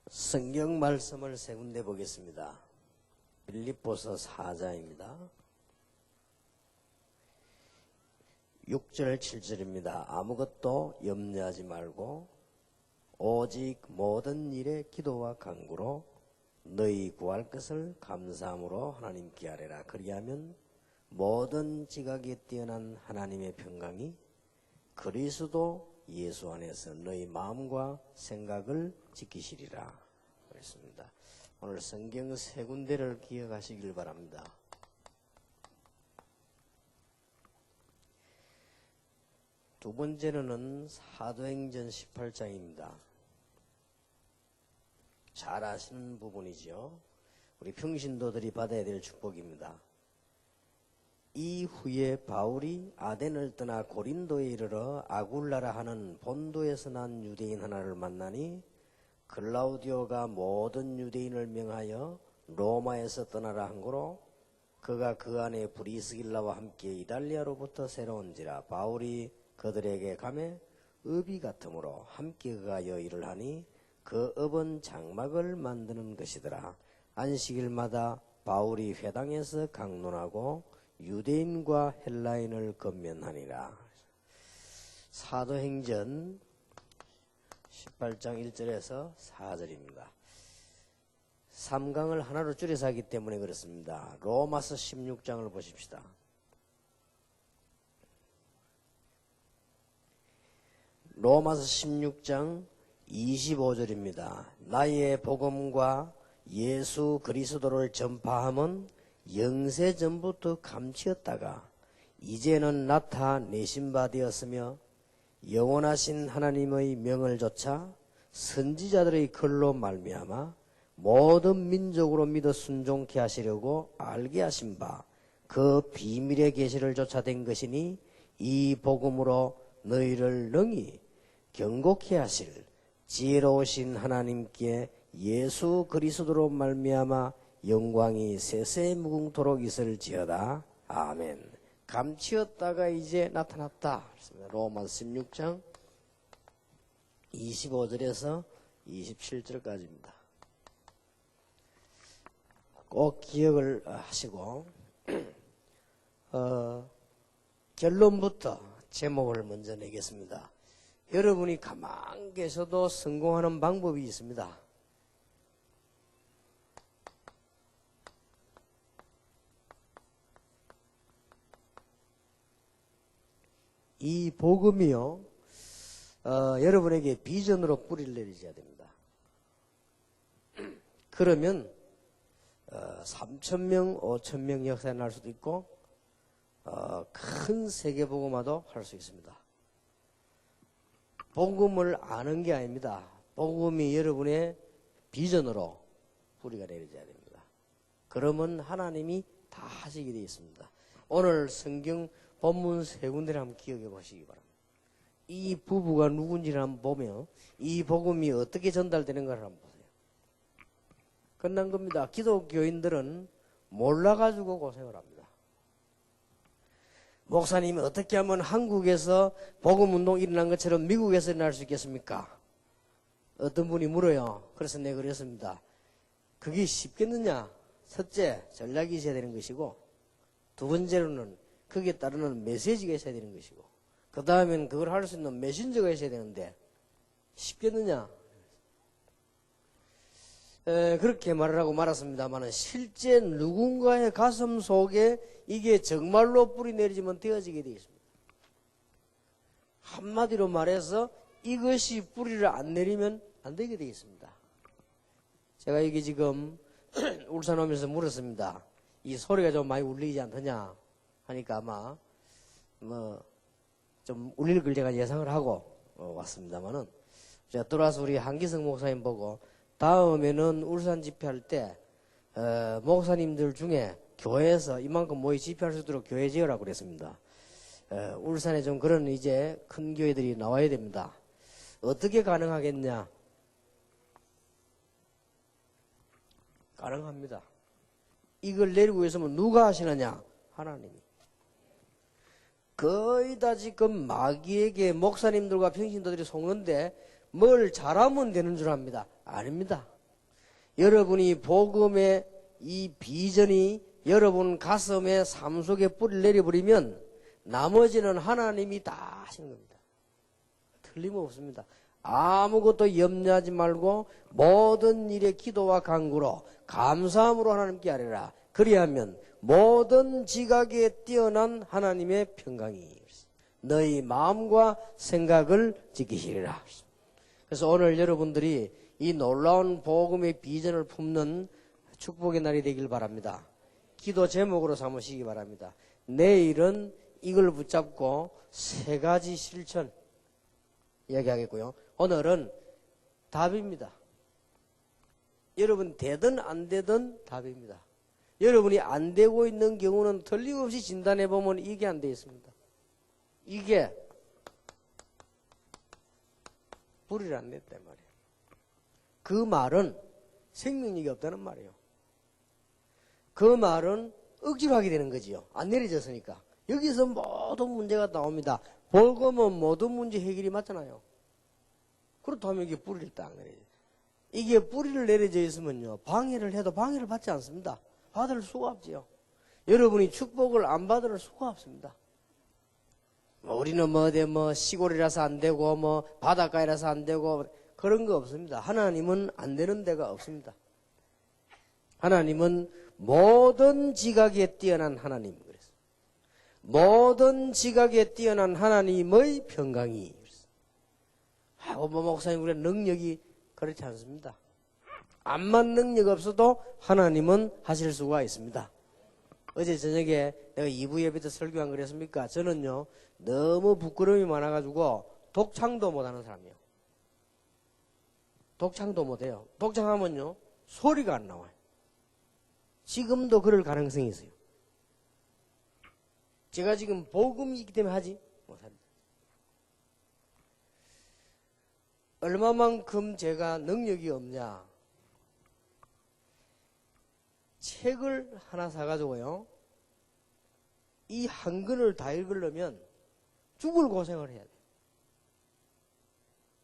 성경 말씀을 세 군데 보겠습니다. 빌립보서 4장입니다. 6절 7절입니다. 아무것도 염려하지 말고 오직 모든 일에 기도와 간구로 너희 구할 것을 감사함으로 하나님께 아뢰라. 그리하면 모든 지각에 뛰어난 하나님의 평강이 그리스도 예수 안에서 너희 마음과 생각을 지키시리라. 그랬습니다. 오늘 성경 세 군데를 기억하시길 바랍니다. 두 번째는 사도행전 18장입니다. 잘 아시는 부분이죠. 우리 평신도들이 받아야 될 축복입니다. 이후에 바울이 아덴을 떠나 고린도에 이르러 아굴라라 하는 본도에서 난 유대인 하나를 만나니 글라우디오가 모든 유대인을 명하여 로마에서 떠나라 한 거로 그가 그 안에 브리스길라와 함께 이달리아로부터 새로운지라. 바울이 그들에게 가매 업이 같으므로 함께 그가여 일을 하니 그 업은 장막을 만드는 것이더라. 안식일마다 바울이 회당에서 강론하고 유대인과 헬라인을 건면하니라. 사도행전 18장 1절에서 4절입니다. 3강을 하나로 줄여서 하기 때문에 그렇습니다. 로마서 16장을 보십시다. 로마서 16장 25절입니다. 나의 복음과 예수 그리스도를 전파함은 영세 전부터 감추었다가 이제는 나타내신 바 되었으며 영원하신 하나님의 명을 조차 선지자들의 글로 말미암아 모든 민족으로 믿어 순종케 하시려고 알게 하신 바 그 비밀의 계시를 쫓아낸 것이니 이 복음으로 너희를 능히 경고케 하실 지혜로우신 하나님께 예수 그리스도로 말미암아 영광이 세세 무궁토록 있을지어다. 아멘. 감추었다가 이제 나타났다. 로마서 16장 25절에서 27절까지입니다. 꼭 기억을 하시고 결론부터 제목을 먼저 내겠습니다. 여러분이 가만히 계셔도 성공하는 방법이 있습니다. 이 복음이요, 여러분에게 비전으로 뿌리를 내리셔야 됩니다. 그러면 3,000명, 5,000명 역사에 날 수도 있고 큰 세계복음화도 할 수 있습니다. 복음을 아는 게 아닙니다. 복음이 여러분의 비전으로 뿌리가 내려져야 됩니다. 그러면 하나님이 다 하시게 되어 있습니다. 오늘 성경 본문 세 군데를 한번 기억해 보시기 바랍니다. 이 부부가 누군지를 한번 보며 이 복음이 어떻게 전달되는가를 한번 보세요. 끝난 겁니다. 기독교인들은 몰라가지고 고생을 합니다. 목사님이 어떻게 하면 한국에서 복음운동 일어난 것처럼 미국에서 일어날 수 있겠습니까? 어떤 분이 물어요. 그래서 내가 그랬습니다. 그게 쉽겠느냐? 첫째, 전략이 있어야 되는 것이고, 두 번째로는 거기에 따르는 메시지가 있어야 되는 것이고, 그 다음에는 그걸 할 수 있는 메신저가 있어야 되는데 쉽겠느냐? 그렇게 말을 하고 말았습니다만 실제 누군가의 가슴 속에 이게 정말로 뿌리 내리지면 되어지게 되어 있습니다. 한마디로 말해서 이것이 뿌리를 안 내리면 안 되게 되어 있습니다. 제가 이게 지금 울산 오면서 물었습니다. 이 소리가 좀 많이 울리지 않더냐 하니까 아마 좀 울릴 걸 제가 예상을 하고 왔습니다만은 제가 들어와서 우리 한기성 목사님 보고 다음에는 울산 집회할 때 목사님들 중에 교회에서 이만큼 모이 집회할 수 있도록 교회 지으라고 그랬습니다. 울산에 좀 그런 이제 큰 교회들이 나와야 됩니다. 어떻게 가능하겠냐? 가능합니다. 이걸 내리고 있으면 누가 하시느냐? 하나님이. 거의 다 지금 마귀에게 목사님들과 평신도들이 속는데 뭘 잘하면 되는 줄 압니다. 아닙니다. 여러분이 복음의 이 비전이 여러분 가슴에 삶 속에 뿌리를 내려버리면 나머지는 하나님이 다 하시는 겁니다. 틀림없습니다. 아무것도 염려하지 말고 모든 일에 기도와 간구로 감사함으로 하나님께 아뢰라. 그리하면 모든 지각에 뛰어난 하나님의 평강이 너희 마음과 생각을 지키시리라. 그래서 오늘 여러분들이 이 놀라운 복음의 비전을 품는 축복의 날이 되길 바랍니다. 기도 제목으로 삼으시기 바랍니다. 내일은 이걸 붙잡고 3가지 실천 이야기하겠고요. 오늘은 답입니다. 여러분 되든 안 되든 답입니다. 여러분이 안 되고 있는 경우는 틀림없이 진단해 보면 이게 안 되어 있습니다. 이게 불을 안 냈단 말이에요. 그 말은 생명력이 없다는 말이에요. 그 말은 억지로 하게 되는 거지요. 안 내려졌으니까. 여기서 모든 문제가 나옵니다. 복음은 모든 문제 해결이 맞잖아요. 그렇다면 이게 뿌리를 딱 내려요. 이게 뿌리를 내려져 있으면요, 방해를 해도 방해를 받지 않습니다. 받을 수가 없지요. 여러분이 축복을 안 받을 수가 없습니다. 우리는 어디 시골이라서 안 되고 바닷가이라서 안 되고 그런 거 없습니다. 하나님은 안 되는 데가 없습니다. 하나님은 모든 지각에 뛰어난 하나님. 그래서 모든 지각에 뛰어난 하나님의 평강이. 목사님 우리의 능력이 그렇지 않습니다. 암만 능력 없어도 하나님은 하실 수가 있습니다. 어제 저녁에 내가 2부 예배 때 설교 안 그랬습니까? 저는요 너무 부끄러움이 많아가지고 독창도 못하는 사람이에요. 독창도 못해요. 독창하면요 소리가 안 나와요. 지금도 그럴 가능성이 있어요. 제가 지금 복음이 있기 때문에 하지 못합니다. 얼마만큼 제가 능력이 없냐. 책을 하나 사가지고요. 이 한 권을 다 읽으려면 죽을 고생을 해야 돼요.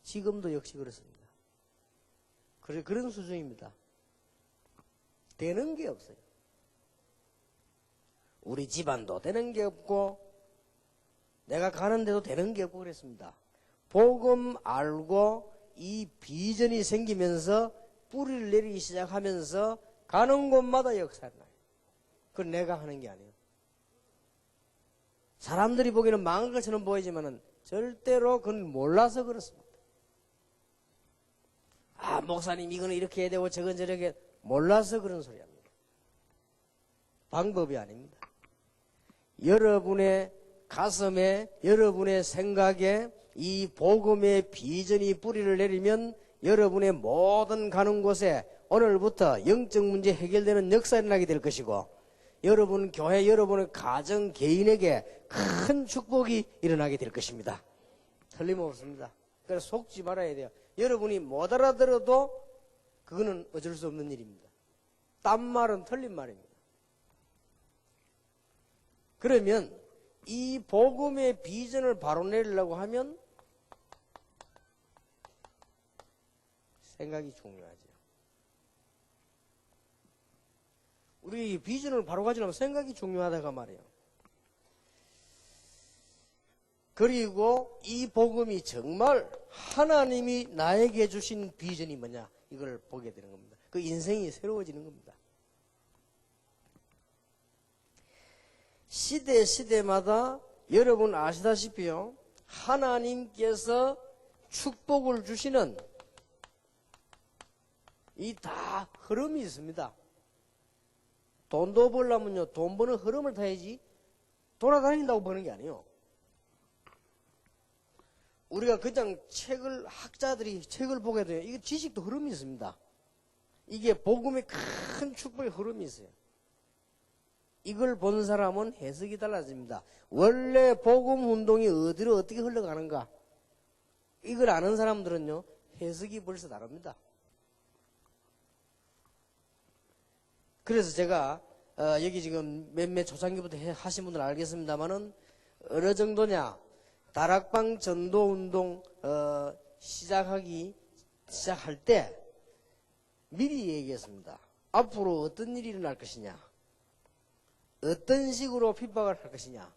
지금도 역시 그렇습니다. 그런 수준입니다. 되는 게 없어요. 우리 집안도 되는 게 없고 내가 가는 데도 되는 게 없고 그랬습니다. 복음 알고 이 비전이 생기면서 뿌리를 내리기 시작하면서 가는 곳마다 역사가 나요. 그건 내가 하는 게 아니에요. 사람들이 보기에는 망한 것처럼 보이지만은 절대로 그건 몰라서 그렇습니다. 아, 목사님 이거는 이렇게 해야 되고 저건 저렇게 몰라서 그런 소리 합니다. 방법이 아닙니다. 여러분의 가슴에 여러분의 생각에 이 복음의 비전이 뿌리를 내리면 여러분의 모든 가는 곳에 오늘부터 영적 문제 해결되는 역사가 일어나게 될 것이고 여러분 교회 여러분의 가정 개인에게 큰 축복이 일어나게 될 것입니다. 틀림없습니다. 그래서 속지 말아야 돼요. 여러분이 못 알아들어도 그거는 어쩔 수 없는 일입니다. 딴 말은 틀린 말입니다. 그러면 이 복음의 비전을 바로 내리려고 하면 생각이 중요하죠. 우리 비전을 바로 가지려면 생각이 중요하다가 말이에요. 그리고 이 복음이 정말 하나님이 나에게 주신 비전이 뭐냐 이걸 보게 되는 겁니다. 그 인생이 새로워지는 겁니다. 시대마다 여러분 아시다시피요 하나님께서 축복을 주시는 이 다 흐름이 있습니다. 돈도 벌려면요 돈 버는 흐름을 타야지 돌아다닌다고 버는 게 아니에요. 우리가 그냥 학자들이 책을 보게 돼요. 이게 지식도 흐름이 있습니다. 이게 복음의 큰 축복의 흐름이 있어요. 이걸 본 사람은 해석이 달라집니다. 원래 복음 운동이 어디로 어떻게 흘러가는가 이걸 아는 사람들은요 해석이 벌써 다릅니다. 그래서 제가 여기 지금 몇몇 초창기부터 하신 분들 알겠습니다만은 어느 정도냐 다락방 전도 운동 시작할 때 미리 얘기했습니다. 앞으로 어떤 일이 일어날 것이냐, 어떤 식으로 핍박을 할 것이냐,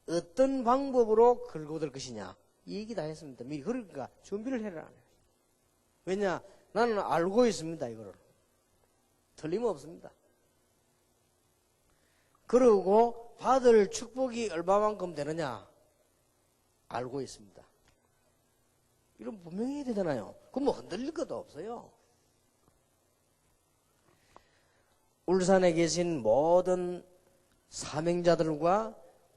어떤 방법으로 걸고들 것이냐, 이 얘기 다 했습니다. 미리. 그러니까 준비를 해라. 왜냐, 나는 알고 있습니다. 이거를 틀림없습니다. 그리고 받을 축복이 얼마만큼 되느냐 알고 있습니다. 이런 분명히 해야 되잖아요. 그럼 뭐 흔들릴 것도 없어요. 울산에 계신 모든 사명자들과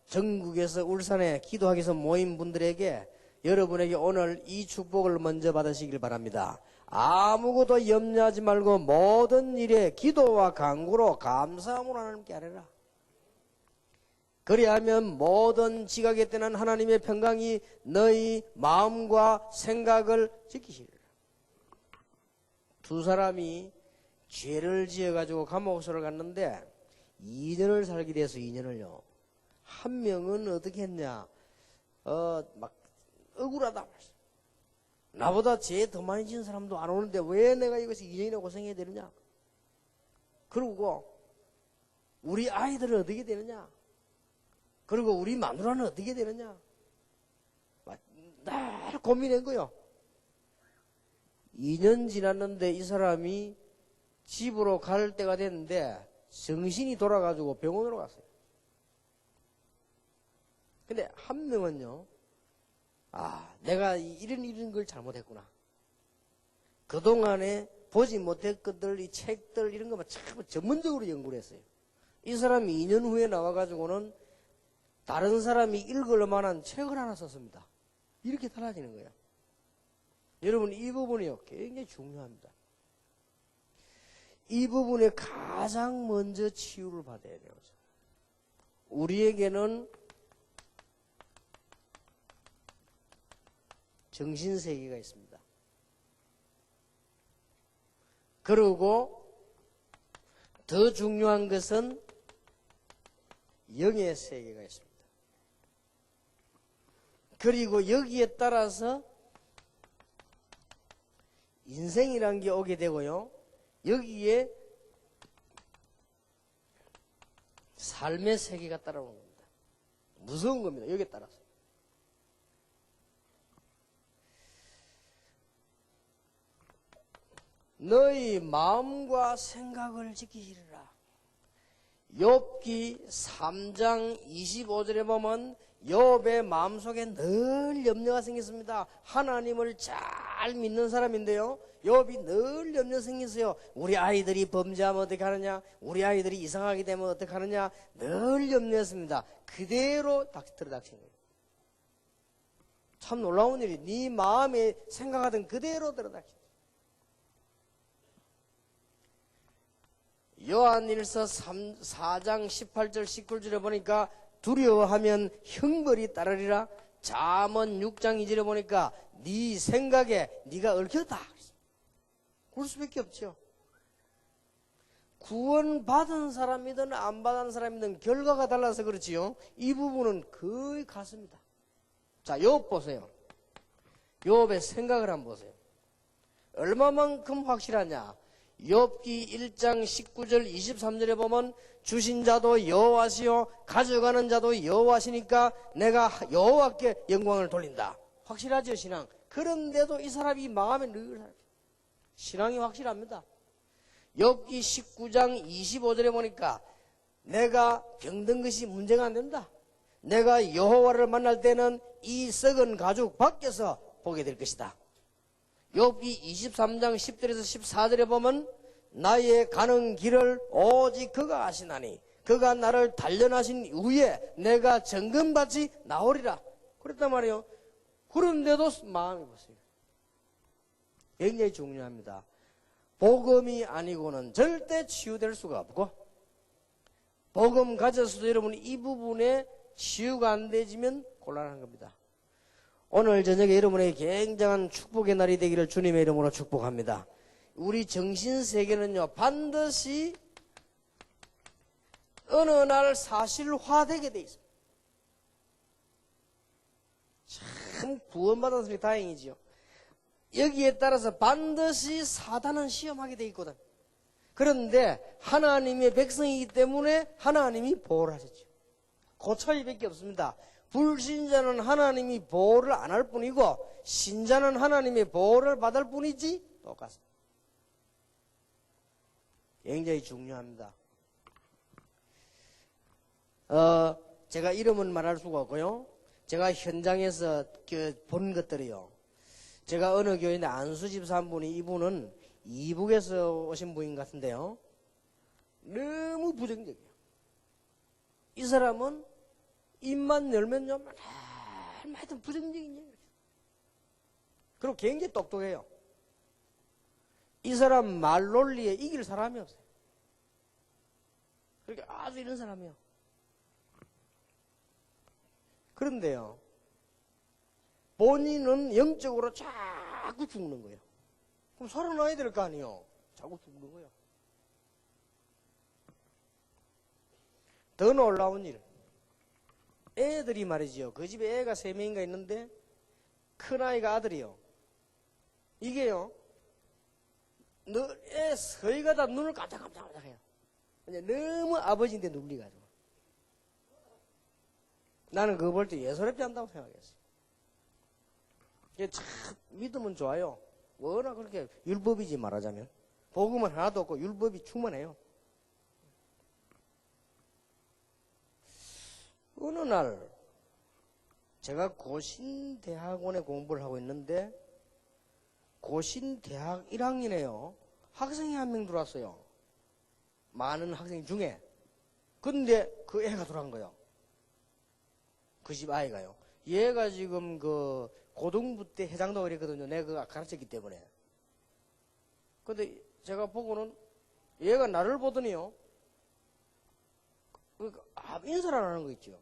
전국에서 울산에 기도하기 위해서 모인 분들에게 여러분에게 오늘 이 축복을 먼저 받으시길 바랍니다. 아무것도 염려하지 말고 모든 일에 기도와 간구로 감사함으로 하나님께 아뢰라. 그리하면 모든 지각에 떠난 하나님의 평강이 너희 마음과 생각을 지키시리라. 두 사람이 죄를 지어가지고 감옥소를 갔는데 2년을 살게 돼서 2년을요. 한 명은 어떻게 했냐? 막 억울하다. 나보다 죄 더 많이 지은 사람도 안 오는데 왜 내가 이것이 2년이나 고생해야 되느냐? 그리고 우리 아이들은 어떻게 되느냐? 그리고 우리 마누라는 어떻게 되느냐? 날 고민한 거요. 2년 지났는데 이 사람이 집으로 갈 때가 됐는데 정신이 돌아가지고 병원으로 갔어요. 근데 한 명은요, 내가 이런 걸 잘못했구나. 그동안에 보지 못했거들, 이 책들, 이런 것만 참 전문적으로 연구를 했어요. 이 사람이 2년 후에 나와가지고는 다른 사람이 읽을 만한 책을 하나 썼습니다. 이렇게 달라지는 거예요. 여러분, 이 부분이요, 굉장히 중요합니다. 이 부분에 가장 먼저 치유를 받아야 돼요. 우리에게는 정신세계가 있습니다. 그리고 더 중요한 것은 영의 세계가 있습니다. 그리고 여기에 따라서 인생이란 게 오게 되고요. 여기에 삶의 세계가 따라오는 겁니다. 무서운 겁니다. 여기에 따라서. 너희 마음과 생각을 지키시리라. 욥기 3장 25절에 보면 욥의 마음속에 늘 염려가 생겼습니다. 하나님을 잘 믿는 사람인데요, 욥이 늘 염려 생겼어요. 우리 아이들이 범죄하면 어떻게 하느냐, 우리 아이들이 이상하게 되면 어떻게 하느냐, 늘 염려했습니다. 그대로 들어닥친 거예요. 참 놀라운 일이, 네 마음에 생각하던 그대로 들어닥친 거예요. 요한일서 4장 18절 19절에 보니까 두려워하면 형벌이 따르리라. 잠언 6장 2절에 보니까 네 생각에 네가 얽혔다. 그럴 수밖에 없죠. 구원받은 사람이든 안 받은 사람이든 결과가 달라서 그렇지요. 이 부분은 거의 같습니다. 자, 욥 보세요. 욥의 생각을 한번 보세요. 얼마만큼 확실하냐. 욥기 1장 19절 23절에 보면 주신 자도 여호와시요 가져가는 자도 여호와시니까 내가 여호와께 영광을 돌린다. 확실하죠, 신앙. 그런데도 이 사람이 마음에 늘 신앙이 확실합니다. 욥기 19장 25절에 보니까 내가 병든 것이 문제가 안 된다. 내가 여호와를 만날 때는 이 썩은 가죽 밖에서 보게 될 것이다. 욥기 23장 10절에서 14절에 보면 나의 가는 길을 오직 그가 아시나니 그가 나를 단련하신 후에 내가 정금같이 나오리라. 그랬단 말이에요. 그런데도 마음이 보세요. 굉장히 중요합니다. 복음이 아니고는 절대 치유될 수가 없고, 복음 가졌어도 여러분 이 부분에 치유가 안 되지면 곤란한 겁니다. 오늘 저녁에 여러분에게 굉장한 축복의 날이 되기를 주님의 이름으로 축복합니다. 우리 정신세계는요, 반드시 어느 날 사실화되게 돼 있습니다. 참 구원받은 사람이 다행이지요. 여기에 따라서 반드시 사단은 시험하게 돼 있거든. 그런데 하나님의 백성이기 때문에 하나님이 보호를 하셨죠. 그 차이밖에 없습니다. 불신자는 하나님이 보호를 안 할 뿐이고 신자는 하나님의 보호를 받을 뿐이지 똑같습니다. 굉장히 중요합니다. 제가 이름은 말할 수가 없고요. 제가 현장에서 본 것들이요. 제가 어느 교회인데 안수 집사분이 이분은 이북에서 오신 분인 것 같은데요. 너무 부정적이에요. 이 사람은 입만 열면 하여튼 부정적인 얘기예요. 그리고 굉장히 똑똑해요. 이 사람 말 논리에 이길 사람이 없어요. 그렇게 아주 이런 사람이요. 그런데요, 본인은 영적으로 자꾸 죽는 거예요. 그럼 살아나야 될 거 아니에요. 자꾸 죽는 거예요. 더 놀라운 일. 애들이 말이지요. 그 집에 애가 3명인가 있는데 큰아이가 아들이요. 이게요. 애 서희가 다 눈을 깜짝깜짝 해요. 너무 아버지인데 눌리가지고. 나는 그거 볼 때 예사롭지 않다고 생각했어요. 이게 참 믿으면 좋아요. 워낙 그렇게 율법이지 말하자면. 복음은 하나도 없고 율법이 충만해요. 어느 날 제가 고신대학원에 공부를 하고 있는데 고신대학 1학년에요. 학생이 한 명 들어왔어요. 많은 학생 중에. 근데 그 애가 들어간 거예요. 그 집 아이가요. 얘가 지금 그 고등부 때 해장도 그랬거든요. 내가 가르쳤기 때문에. 근데 제가 보고는 얘가 나를 보더니요. 인사를 안 하는 거 있죠.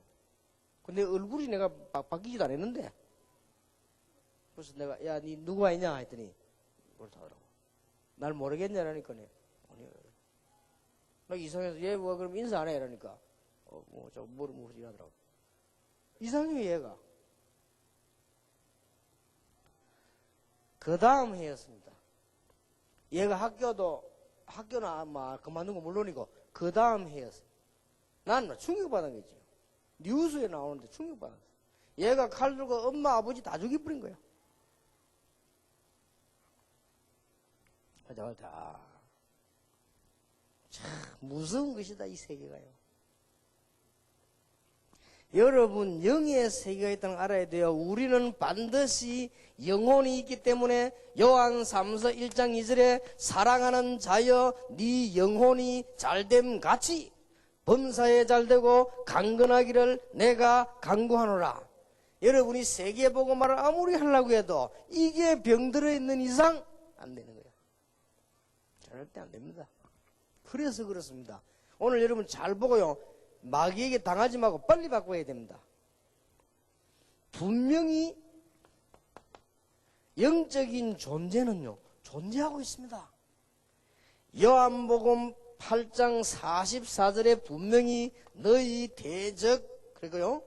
근데 얼굴이 내가 바뀌지도 않았는데. 그래서 내가, 야, 니 누구 아니냐? 했더니, 그렇다더라고. 날 모르겠냐라니까, 아니, 나 이상해서, 얘 뭐, 그럼 인사 안 해? 이러니까, 이러더라고. 이상해요, 얘가. 그 다음 해였습니다. 얘가 학교는 아마 그만둔 거 물론이고, 그 다음 해였어요. 난 충격받은 거지. 뉴스에 나오는데 충격받았어. 얘가 칼 들고 엄마, 아버지 다 죽여버린 거야. 참 무서운 것이다, 이 세계가요. 여러분, 영의 세계가 있다는 걸 알아야 돼요. 우리는 반드시 영혼이 있기 때문에 요한 3서 1장 2절에 사랑하는 자여 네 영혼이 잘됨 같이 범사에 잘되고 강건하기를 내가 간구하노라. 여러분이 세계복음화를 아무리 하려고 해도 이게 병들어 있는 이상 안 되는 거예요. 절대 안 됩니다. 그래서 그렇습니다. 오늘 여러분 잘 보고요. 마귀에게 당하지 말고 빨리 바꿔야 됩니다. 분명히 영적인 존재는요, 존재하고 있습니다. 요한복음 8장 44절에 분명히 너희 대적, 그리고요,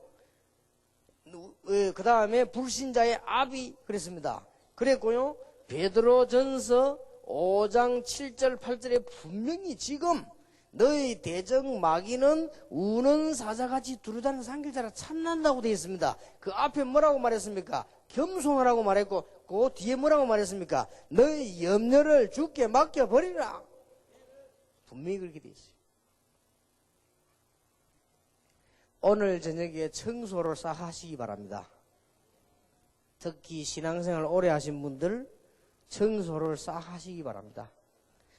그 다음에 불신자의 압이 그랬습니다. 그랬고요, 베드로전서 5장 7절 8절에 분명히 지금 너희 대적 마귀는 우는 사자같이 두루다니는 산길자라 참난다고 되어 있습니다. 그 앞에 뭐라고 말했습니까? 겸손하라고 말했고 그 뒤에 뭐라고 말했습니까? 너희 염려를 주께 맡겨버리라. 분명히 그렇게 되어 있어요. 오늘 저녁에 청소를 싹 하시기 바랍니다. 특히 신앙생활 오래 하신 분들 청소를 싹 하시기 바랍니다.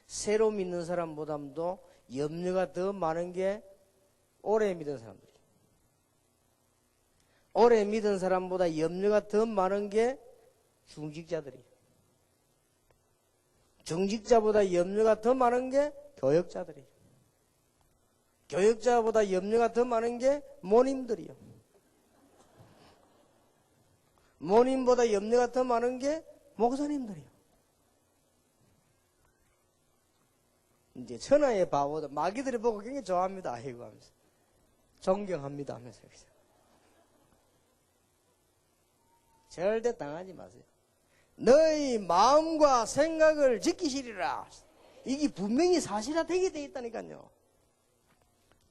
새로 믿는 사람보다도 염려가 더 많은 게 오래 믿은 사람들이에요. 오래 믿은 사람보다 염려가 더 많은 게 중직자들이에요. 중직자보다 염려가 더 많은 게 교역자들이에요. 교역자보다 염려가 더 많은 게 모님들이요. 모님보다 염려가 더 많은 게 목사님들이요. 이제 천하의 바보들, 마귀들이 보고 굉장히 좋아합니다. 아이고 하면서. 존경합니다 하면서. 절대 당하지 마세요. 너희 마음과 생각을 지키시리라. 이게 분명히 사실화되게 돼 있다니까요.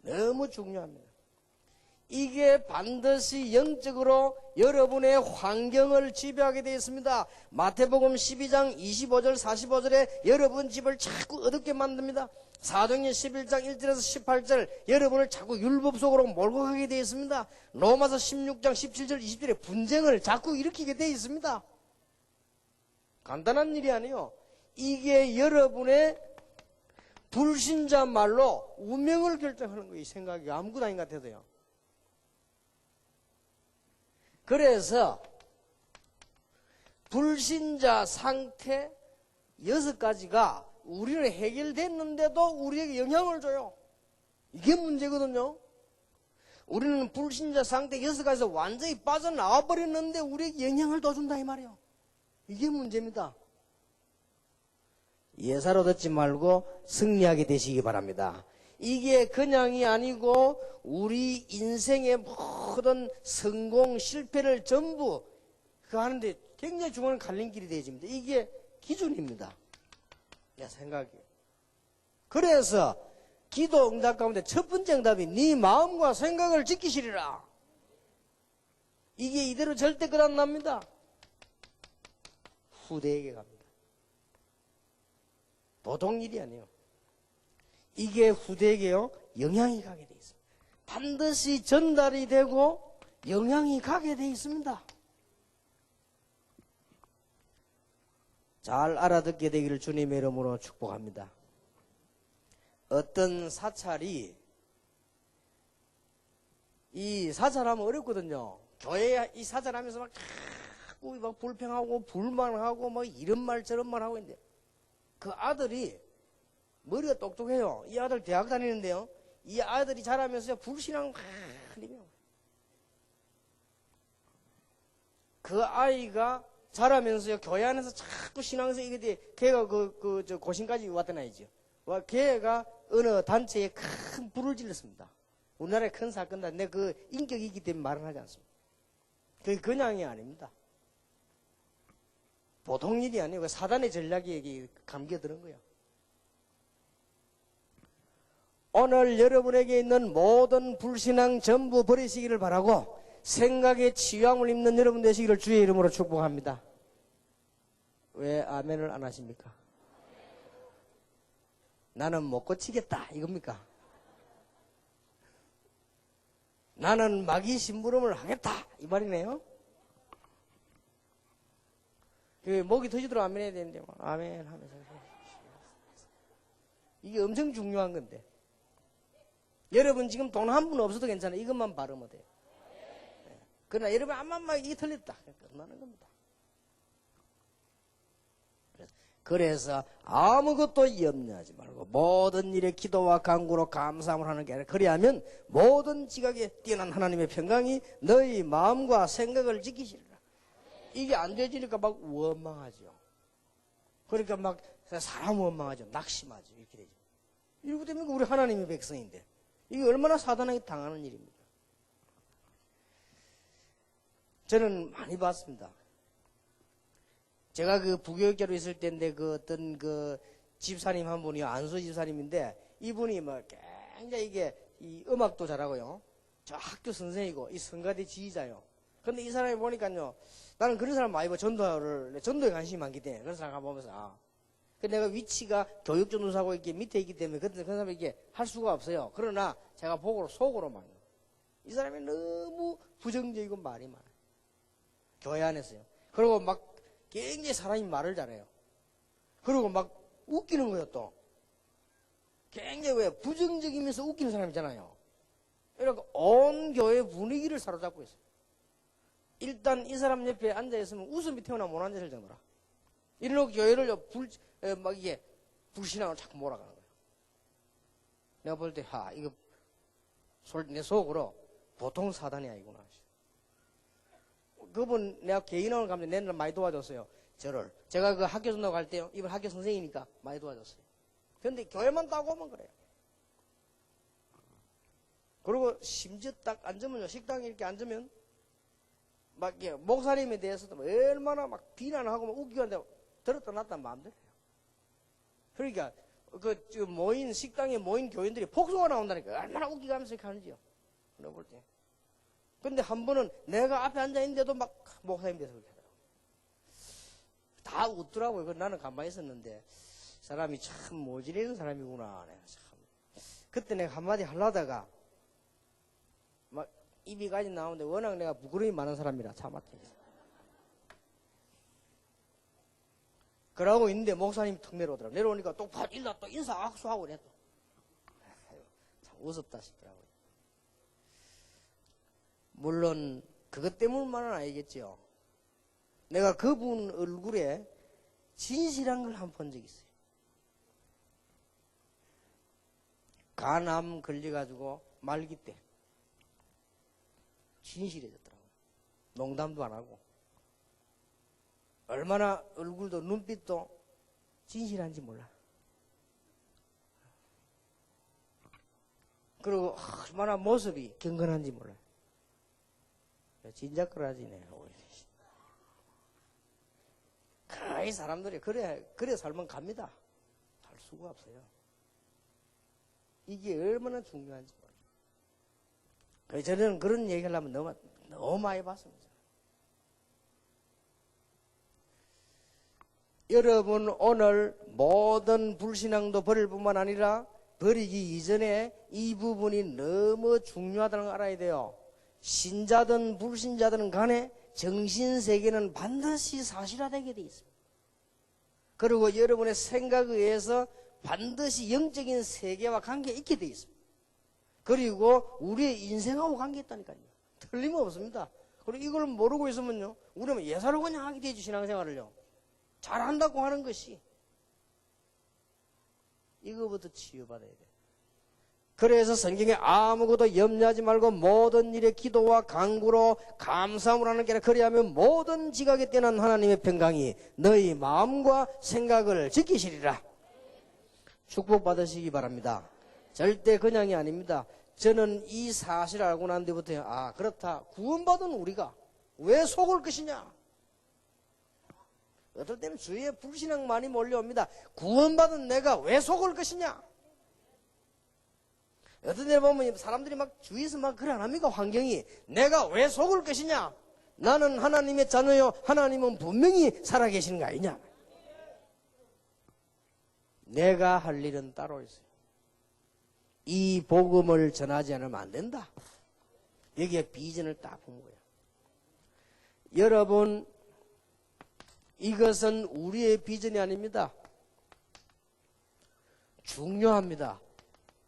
너무 중요합니다. 이게 반드시 영적으로 여러분의 환경을 지배하게 되어 있습니다. 마태복음 12장 25절 45절에 여러분 집을 자꾸 어둡게 만듭니다. 사도행전 11장 1절에서 18절 여러분을 자꾸 율법 속으로 몰고 가게 되어 있습니다. 로마서 16장 17절 20절에 분쟁을 자꾸 일으키게 되어 있습니다. 간단한 일이 아니에요. 이게 여러분의 불신자 말로 운명을 결정하는 거예요. 이 생각이 아무것도 아닌 것 같아도요. 그래서 불신자 상태 6가지가 우리는 해결됐는데도 우리에게 영향을 줘요. 이게 문제거든요. 우리는 불신자 상태 6가지에서 완전히 빠져나와 버렸는데 우리에게 영향을 더 준다 이 말이에요. 이게 문제입니다. 예사로 듣지 말고 승리하게 되시기 바랍니다. 이게 그냥이 아니고 우리 인생의 모든 성공, 실패를 전부 그거 하는데 굉장히 중요한 갈림길이 되어집니다. 이게 기준입니다. 내 생각이. 그래서 기도 응답 가운데 첫 번째 응답이 네 마음과 생각을 지키시리라. 이게 이대로 절대 끝 안 납니다. 후대에게 갑니다. 보통 일이 아니에요. 이게 후대에게요 영향이 가게 돼 있습니다. 반드시 전달이 되고 영향이 가게 돼 있습니다. 잘 알아듣게 되기를 주님의 이름으로 축복합니다. 어떤 사찰이 이 사찰하면 어렵거든요. 교회에 이 사찰하면서 자꾸 막 불평하고 불만하고 뭐 이런 말 저런 말 하고 있는데 그 아들이 머리가 똑똑해요. 이 아들 대학 다니는데요. 이 아들이 자라면서 불신앙 많이 그 아이가 자라면서요 교회 안에서 자꾸 신앙에서 이게 돼. 걔가 저 고신까지 왔던 아이죠. 걔가 어느 단체에 큰 불을 질렀습니다. 우리나라에 큰 사건인데 내 그 인격이 있기 때문에 말을 하지 않습니다. 그게 그냥이 아닙니다. 보통 일이 아니고 사단의 전략이 감겨드는 거예요. 오늘 여러분에게 있는 모든 불신앙 전부 버리시기를 바라고 생각의 치유함을 입는 여러분 되시기를 주의 이름으로 축복합니다. 왜 아멘을 안 하십니까? 나는 못 고치겠다 이겁니까? 나는 마귀 심부름을 하겠다 이 말이네요. 목이 터지도록 아멘 해야 되는데 아멘 하면서 이게 엄청 중요한 건데 여러분 지금 돈 한 푼 없어도 괜찮아요. 이것만 바르면 돼요. 그러나 여러분 암만 이게 틀렸다 끝나는 겁니다. 그래서 아무것도 염려하지 말고 모든 일에 기도와 간구로 감사함을 하는 게 아니라 그리하면 모든 지각에 뛰어난 하나님의 평강이 너희 마음과 생각을 지키시리라. 이게 안 되지니까 막 원망하죠. 그러니까 막 사람 원망하죠. 낙심하죠. 이렇게 되죠. 이러고 되면 우리 하나님의 백성인데 이게 얼마나 사단에게 당하는 일입니까? 저는 많이 봤습니다. 제가 그 부교육자로 있을 때인데 그 어떤 그 집사님 한 분이요. 안수 집사님인데 이분이 뭐 굉장히 이게 이 음악도 잘하고요. 저 학교 선생이고 이 성가대 지휘자요. 근데 이 사람이 보니까요. 나는 그런 사람 많이 봐. 전도에 관심이 많기 때문에 그런 사람 보면서 내가 위치가 교육전도사고 이렇게 밑에 있기 때문에 그런 사람이 이게 할 수가 없어요. 그러나 제가 속으로만 이 사람이 너무 부정적이고 말이 많아요. 교회 안에서요. 그리고 막 굉장히 사람이 말을 잘해요. 그리고 막 웃기는 거예요 또. 굉장히 왜 부정적이면서 웃기는 사람 있잖아요. 이렇게 온 교회 분위기를 사로잡고 있어요. 일단 이 사람 옆에 앉아있으면 웃음이 태어나 못 앉아있을 정도라. 이러고 교회를 막 이게 불신앙을 자꾸 몰아가는 거예요. 내가 볼 때 이거 내 속으로 보통 사단이 아니구나. 그분 내가 개인학원 가면 내날 많이 도와줬어요. 제가 그 학교 전도 갈 때요. 이번 학교 선생이니까 많이 도와줬어요. 그런데 교회만 따고 오면 그래요. 그리고 심지어 딱 앉으면요. 식당에 이렇게 앉으면 막 목사님에 대해서도 얼마나 막 비난하고 막 웃기고 하는데 들었다 놨다 마음대로 해요. 그러니까 그 모인 식당에 모인 교인들이 폭소가 나온다니까. 얼마나 웃기고 하면서 이렇게 하는지요. 내가 볼 때. 근데 한 번은 내가 앞에 앉아 있는데도 막 목사님 대해서 그렇게 하더라고. 다 웃더라고요. 그 나는 가만히 있었는데 사람이 참 모질이는 사람이구나. 내가 참. 그때 내가 한마디 하려다가 막 입이 가지 나오는데 워낙 내가 부끄러움이 많은 사람이라 참았대. 그러고 있는데 목사님이 턱 내려오더라고. 내려오니까 또 일나 또 인사 악수하고 그래 또. 참 우습다 싶더라고요. 물론 그것 때문만은 아니겠죠. 내가 그분 얼굴에 진실한 걸 한 번 본 적이 있어요. 간암 걸려가지고 말기 때 진실해졌더라고요. 농담도 안 하고. 얼마나 얼굴도 눈빛도 진실한지 몰라. 그리고 얼마나 모습이 경건한지 몰라. 진작거라지네. 이 사람들이 그래 살면 갑니다. 살 수가 없어요. 이게 얼마나 중요한지 몰라요. 저는 그런 얘기를 하면 너무 많이 봤습니다. 여러분 오늘 모든 불신앙도 버릴 뿐만 아니라 버리기 이전에 이 부분이 너무 중요하다는 걸 알아야 돼요. 신자든 불신자든 간에 정신세계는 반드시 사실화되게 되어 있습니다. 그리고 여러분의 생각에 의해서 반드시 영적인 세계와 관계가 있게 되어 있습니다. 그리고 우리의 인생하고 관계있다니까요. 틀림없습니다. 그리고 이걸 모르고 있으면요, 우리는 예사를 그냥 하게 되죠. 신앙생활을요. 잘한다고 하는 것이 이거부터 치유받아야 돼요. 그래서 성경에 아무것도 염려하지 말고 모든 일에 기도와 간구로 감사함으로 하는 게 아니라 그리하면 모든 지각에 뛰어난 하나님의 평강이 너희 마음과 생각을 지키시리라. 축복받으시기 바랍니다. 절대 그냥이 아닙니다. 저는 이 사실을 알고 난 뒤부터 그렇다. 구원받은 우리가 왜 속을 것이냐. 어떨 때는 주위에 불신앙 많이 몰려옵니다. 구원받은 내가 왜 속을 것이냐. 어떤 데 보면 사람들이 막 주위에서 막 그래 안 합니까? 환경이. 내가 왜 속을 것이냐? 나는 하나님의 자녀요. 하나님은 분명히 살아계시는 거 아니냐? 내가 할 일은 따로 있어요. 이 복음을 전하지 않으면 안 된다. 여기에 비전을 딱 본 거예요. 여러분, 이것은 우리의 비전이 아닙니다. 중요합니다.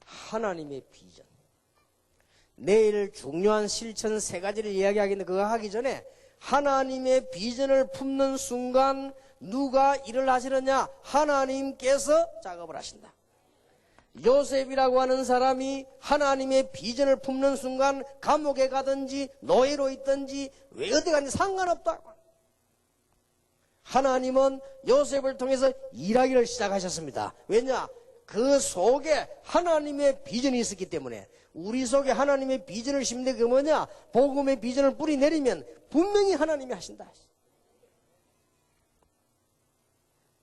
하나님의 비전. 내일 중요한 실천 3가지를 이야기하겠는데 그거 하기 전에 하나님의 비전을 품는 순간 누가 일을 하시느냐? 하나님께서 작업을 하신다. 요셉이라고 하는 사람이 하나님의 비전을 품는 순간 감옥에 가든지 노예로 있든지 왜 어디 가든지 상관없다. 하나님은 요셉을 통해서 일하기를 시작하셨습니다. 왜냐? 그 속에 하나님의 비전이 있었기 때문에. 우리 속에 하나님의 비전을 심는 게 뭐냐? 복음의 비전을 뿌리내리면 분명히 하나님이 하신다.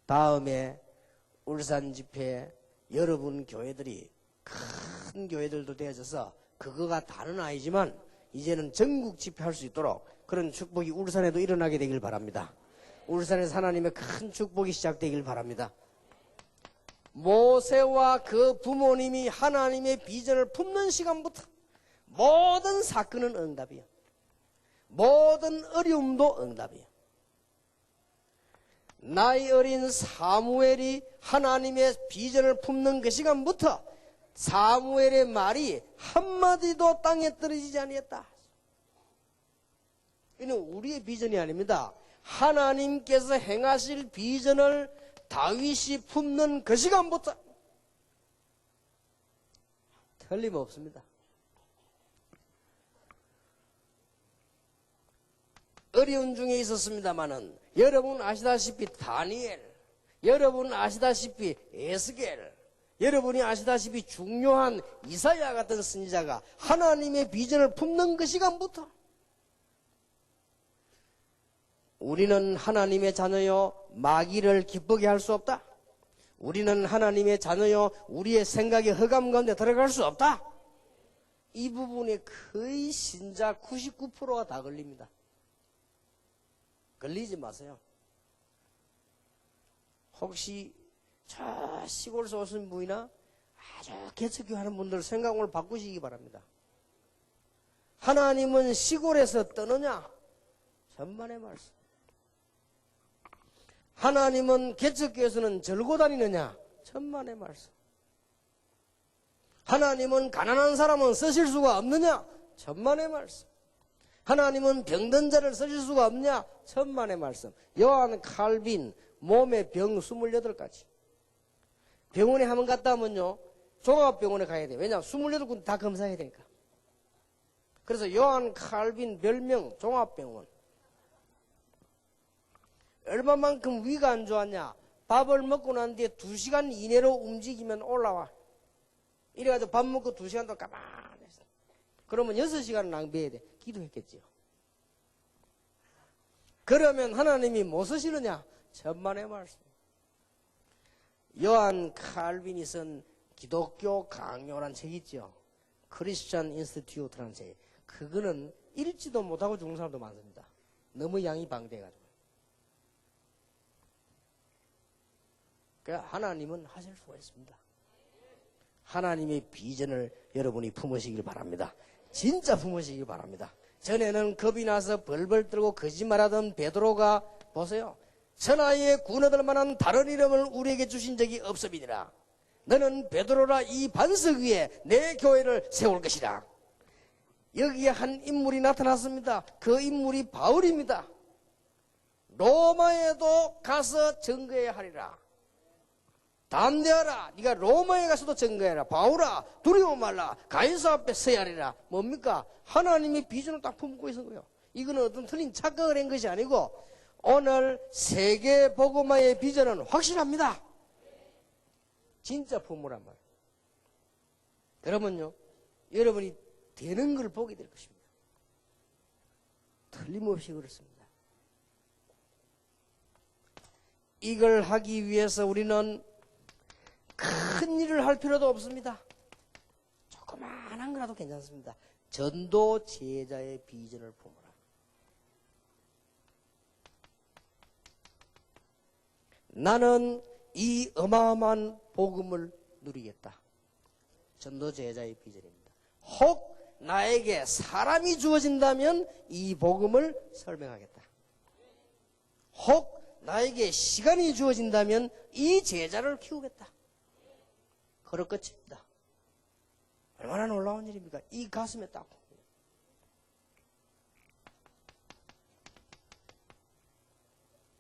다음에 울산 집회 여러분 교회들이 큰 교회들도 되어져서 그거가 다는 아니지만 이제는 전국 집회할 수 있도록 그런 축복이 울산에도 일어나게 되길 바랍니다. 울산에서 하나님의 큰 축복이 시작되길 바랍니다. 모세와 그 부모님이 하나님의 비전을 품는 시간부터 모든 사건은 응답이에요. 모든 어려움도 응답이에요. 나이 어린 사무엘이 하나님의 비전을 품는 그 시간부터 사무엘의 말이 한마디도 땅에 떨어지지 아니했다. 이는 우리의 비전이 아닙니다. 하나님께서 행하실 비전을 다윗이 품는 그 시간부터 틀림없습니다. 어려운 중에 있었습니다마는 여러분 아시다시피 다니엘, 여러분 아시다시피 에스겔, 여러분이 아시다시피 중요한 이사야 같은 선지자가 하나님의 비전을 품는 그 시간부터 우리는 하나님의 자녀요 마귀를 기쁘게 할 수 없다. 우리는 하나님의 자녀요 우리의 생각의 허감 가운데 들어갈 수 없다. 이 부분에 거의 신자 99%가 다 걸립니다. 걸리지 마세요. 혹시 저 시골에서 오신 분이나 아주 개척교하는 분들 생각을 바꾸시기 바랍니다. 하나님은 시골에서 떠느냐? 천만의 말씀. 하나님은 개척교에서는 절고 다니느냐? 천만의 말씀. 하나님은 가난한 사람은 쓰실 수가 없느냐? 천만의 말씀. 하나님은 병든 자를 쓰실 수가 없냐? 천만의 말씀. 요한 칼빈 몸에 병 28가지. 병원에 한번 갔다 오면요 종합병원에 가야 돼. 왜냐? 28군데 다 검사해야 되니까. 그래서 요한 칼빈 별명 종합병원. 얼마만큼 위가 안 좋았냐? 밥을 먹고 난 뒤에 2시간 이내로 움직이면 올라와. 이래가지고 밥 먹고 2시간 동안 가만히 있어. 그러면 6시간을 낭비해야 돼. 기도했겠지요. 그러면 하나님이 뭐 쓰시느냐? 천만의 말씀. 요한 칼빈이 쓴 기독교 강요란 책 있죠. 크리스천 인스티튜트라는 책. 그거는 읽지도 못하고 죽는 사람도 많습니다. 너무 양이 방대해가지고. 그러니까 하나님은 하실 수가 있습니다. 하나님의 비전을 여러분이 품으시길 바랍니다. 진짜 품으시길 바랍니다. 전에는 겁이 나서 벌벌 떨고 거짓말하던 베드로가 보세요. 천하에 구원받을 만한 다른 이름을 우리에게 주신 적이 없음이니라. 너는 베드로라 이 반석 위에 내 교회를 세울 것이라. 여기에 한 인물이 나타났습니다. 그 인물이 바울입니다. 로마에도 가서 증거해야 하리라. 담대하라. 네가 로마에 가서도 증거해라. 바울아 두려워 말라. 가이사 앞에 서야 하리라. 뭡니까? 하나님이 비전을 딱 품고 있는 거예요. 이거는 어떤 틀린 착각을 한 것이 아니고 오늘 세계 복음화의 비전은 확실합니다. 진짜 품으란 말이에요. 그러면요 여러분이 되는 걸 보게 될 것입니다. 틀림없이 그렇습니다. 이걸 하기 위해서 우리는 큰 일을 할 필요도 없습니다. 조그마한 거라도 괜찮습니다. 전도 제자의 비전을 품으라. 나는 이 어마어마한 복음을 누리겠다. 전도 제자의 비전입니다. 혹 나에게 사람이 주어진다면 이 복음을 설명하겠다. 혹 나에게 시간이 주어진다면 이 제자를 키우겠다. 그럴 것입니다. 얼마나 놀라운 일입니까? 이 가슴에 딱.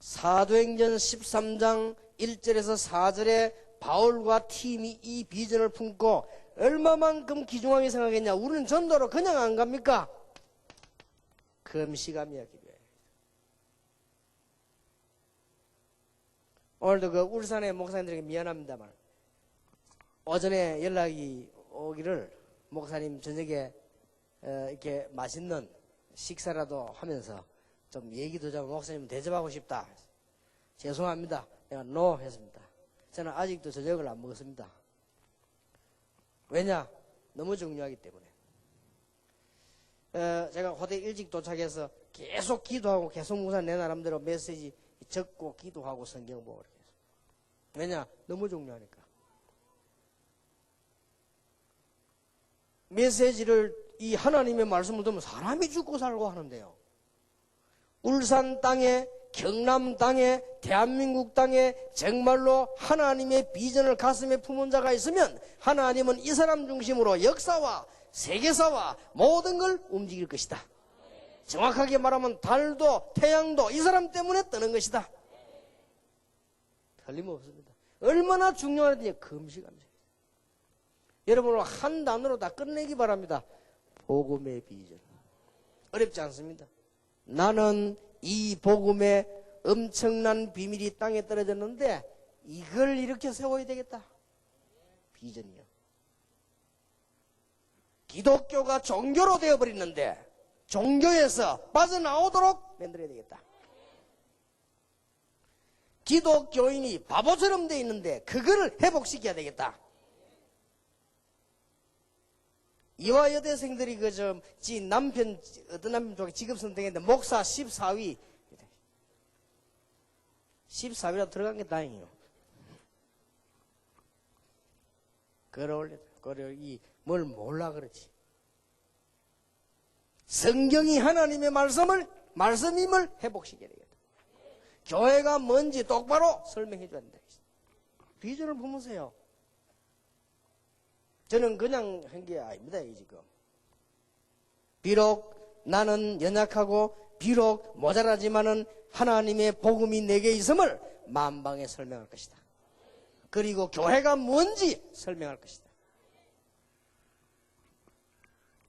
사도행전 13장 1절에서 4절에 바울과 팀이 이 비전을 품고 얼마만큼 귀중하게 생각했냐. 우리는 전도로 그냥 안 갑니까? 금시감이야 기도해. 오늘도 그 울산의 목사님들에게 미안합니다만 오전에 연락이 오기를 목사님 저녁에 이렇게 맛있는 식사라도 하면서 좀 얘기도 좀 목사님 대접하고 싶다. 죄송합니다. 내가 노 했습니다. 저는 아직도 저녁을 안 먹었습니다. 왜냐? 너무 중요하기 때문에. 제가 호텔 일찍 도착해서 계속 기도하고 계속 묵상 내 나름대로 메시지 적고 기도하고 성경 보고 이렇게 했어요. 왜냐? 너무 중요하니까. 메시지를 이 하나님의 말씀을 들으면 사람이 죽고 살고 하는데요. 울산 땅에, 경남 땅에, 대한민국 땅에 정말로 하나님의 비전을 가슴에 품은 자가 있으면 하나님은 이 사람 중심으로 역사와 세계사와 모든 걸 움직일 것이다. 정확하게 말하면 달도 태양도 이 사람 때문에 뜨는 것이다. 틀림없습니다. 얼마나 중요한지 금시감시. 여러분 한 단어로 다 끝내기 바랍니다. 복음의 비전. 어렵지 않습니다. 나는 이 복음의 엄청난 비밀이 땅에 떨어졌는데 이걸 이렇게 세워야 되겠다. 비전이요. 기독교가 종교로 되어버리는데 종교에서 빠져나오도록 만들어야 되겠다. 기독교인이 바보처럼 돼 있는데 그거를 회복시켜야 되겠다. 이화 여대생들이 어떤 남편 쪽에 직업 선택했는데 목사 14위 14위라도 들어간 게 다행이에요. 뭘 몰라 그렇지. 성경이 하나님의 말씀임을 회복시켜야 되겠다. 교회가 뭔지 똑바로 설명해 줘야 된다. 비전을 보면서요. 저는 그냥 한 게 아닙니다, 지금. 비록 나는 연약하고, 비록 모자라지만은 하나님의 복음이 내게 있음을 만방에 설명할 것이다. 그리고 교회가 뭔지 설명할 것이다.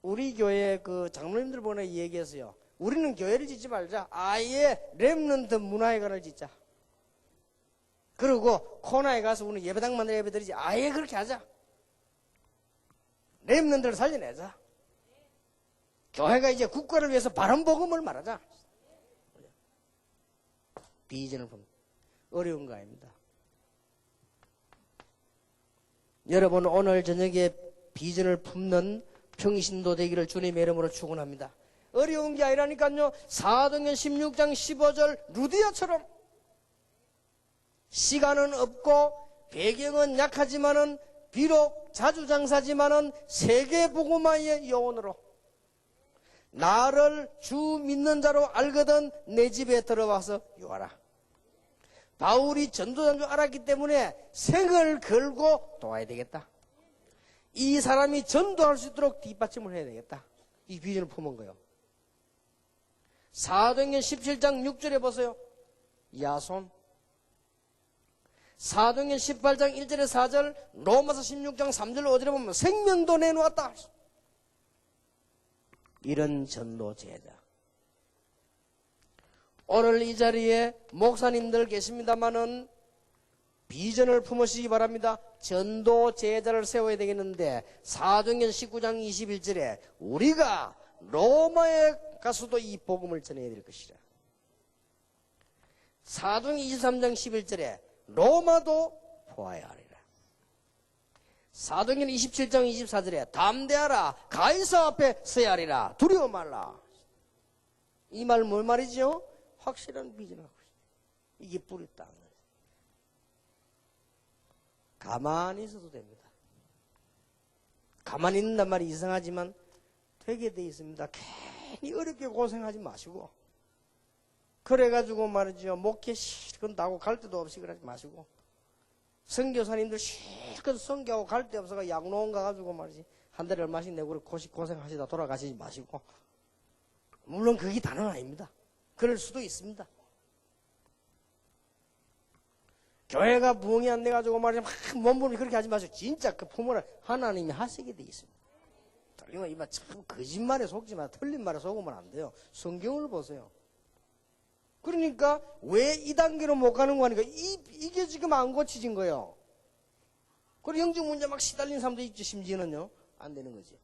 우리 교회 장로님들 보내 얘기했어요. 우리는 교회를 짓지 말자. 아예 렘넌트 문화회관을 짓자. 그리고 코나에 가서 우리는 예배당만 예배드리지. 아예 그렇게 하자. 렘넌트를 살려내자. 교회가 이제 국가를 위해서 바른 복음을 말하자. 비전을 보면 어려운 거 아닙니다. 여러분 오늘 저녁에 비전을 품는 평신도 되기를 주님의 이름으로 축원합니다. 어려운 게 아니라니까요. 사도행전 16장 15절 루디아처럼 시간은 없고 배경은 약하지만은 비록 자주장사지만은 세계복음화의 여원으로 나를 주 믿는 자로 알거든 내 집에 들어와서 유하라. 바울이 전도자인 줄 알았기 때문에 생을 걸고 도와야 되겠다. 이 사람이 전도할 수 있도록 뒷받침을 해야 되겠다. 이 비전을 품은 거예요. 사도행전 17장 6절에 보세요. 야손. 사도행전 18장 1절에 4절, 로마서 16장 3절 5절에 보면 생명도 내놓았다. 이런 전도 제자. 오늘 이 자리에 목사님들 계십니다마는 비전을 품으시기 바랍니다. 전도 제자를 세워야 되겠는데 사도행전 19장 21절에 우리가 로마에 가서도 이 복음을 전해야 될 것이라. 사도행전 23장 11절에 로마도 보아야 하리라. 사도행전 27장 24절에 담대하라. 가이사 앞에 서야 하리라. 두려워 말라. 이 말 뭘 말이죠? 확실한 비전을 갖고 있어요. 이게 뿌리 땅. 가만히 있어도 됩니다. 가만히 있는단 말이 이상하지만 되게 돼 있습니다. 괜히 어렵게 고생하지 마시고 그래가지고 말이죠. 목회 실컷 나고 갈 데도 없이 그러지 마시고 선교사님들 실컷 선교하고 갈 데 없어가 양로원 가가지고 말이지 한 달에 얼마씩 내고 고생하시다 돌아가시지 마시고 물론 그게 다는 아닙니다. 그럴 수도 있습니다. 교회가 부흥이 안 돼가지고 말이죠. 막 몸부림이 그렇게 하지 마시고 진짜 그 부모를 하나님이 하시게 돼 있습니다. 이마 참 거짓말에 속지 마. 틀린 말에 속으면 안 돼요. 성경을 보세요. 그러니까 왜 이 단계로 못 가는 거 하니까 이게 지금 안 고쳐진 거예요. 그리고 영적 문제 막 시달린 사람도 있지. 심지어는요. 안 되는 거지.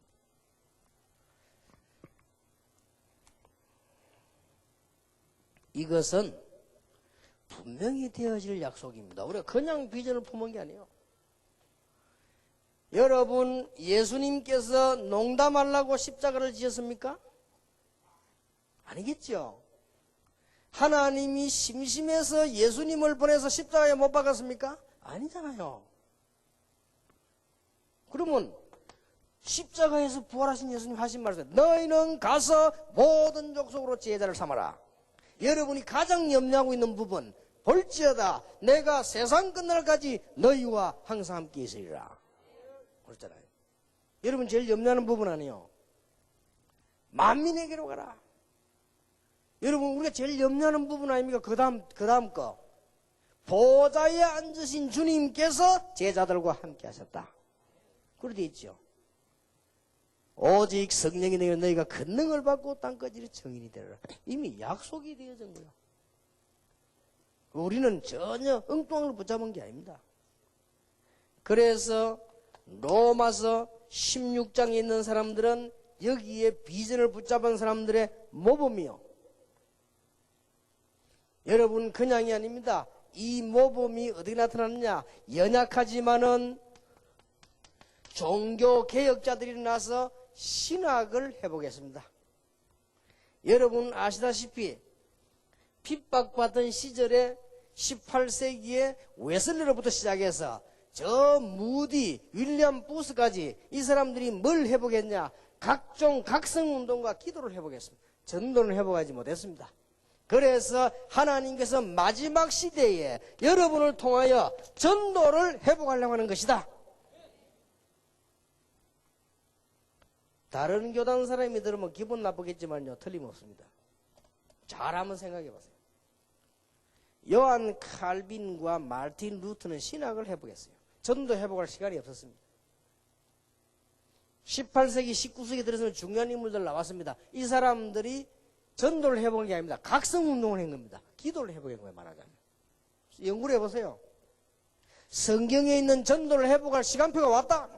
이것은 분명히 되어질 약속입니다. 우리가 그냥 비전을 품은 게 아니에요. 여러분 예수님께서 농담하려고 십자가를 지었습니까? 아니겠죠. 하나님이 심심해서 예수님을 보내서 십자가에 못 박았습니까? 아니잖아요. 그러면 십자가에서 부활하신 예수님 하신 말씀, 너희는 가서 모든 족속으로 제자를 삼아라. 여러분이 가장 염려하고 있는 부분, 볼지어다 내가 세상 끝날까지 너희와 항상 함께 있으리라. 그렇잖아요. 여러분 제일 염려하는 부분 아니에요. 만민에게로 가라. 여러분 우리가 제일 염려하는 부분 아닙니까? 그 다음 거. 보좌에 앉으신 주님께서 제자들과 함께 하셨다. 그렇게 있죠. 오직 성령이 내게 너희가 권능을 받고 땅까지 증인이 되리라. 이미 약속이 되어진 거예요. 우리는 전혀 엉뚱한 걸 붙잡은 게 아닙니다. 그래서 로마서 16장에 있는 사람들은 여기에 비전을 붙잡은 사람들의 모범이요. 여러분 그냥이 아닙니다. 이 모범이 어떻게 나타나느냐? 연약하지만은 종교 개혁자들이 일어나서 신학을 해보겠습니다. 여러분 아시다시피 핍박받던 시절에 18세기에 웨슬리로부터 시작해서 저 무디, 윌리엄 부스까지 이 사람들이 뭘 해보겠냐? 각종 각성운동과 기도를 해보겠습니다. 전도를 해보지 못했습니다. 그래서 하나님께서 마지막 시대에 여러분을 통하여 전도를 회복하려고 하는 것이다. 다른 교단 사람이 들으면 기분 나쁘겠지만요, 틀림없습니다. 잘 한번 생각해 보세요. 요한 칼빈과 마르틴 루터는 신학을 회복했어요. 전도 회복할 시간이 없었습니다. 18세기, 19세기 들어서는 중요한 인물들 나왔습니다. 이 사람들이 전도를 회복한 게 아닙니다. 각성운동을 한 겁니다. 기도를 회복한 거예요, 말하자면. 연구를 해보세요. 성경에 있는 전도를 회복할 시간표가 왔다.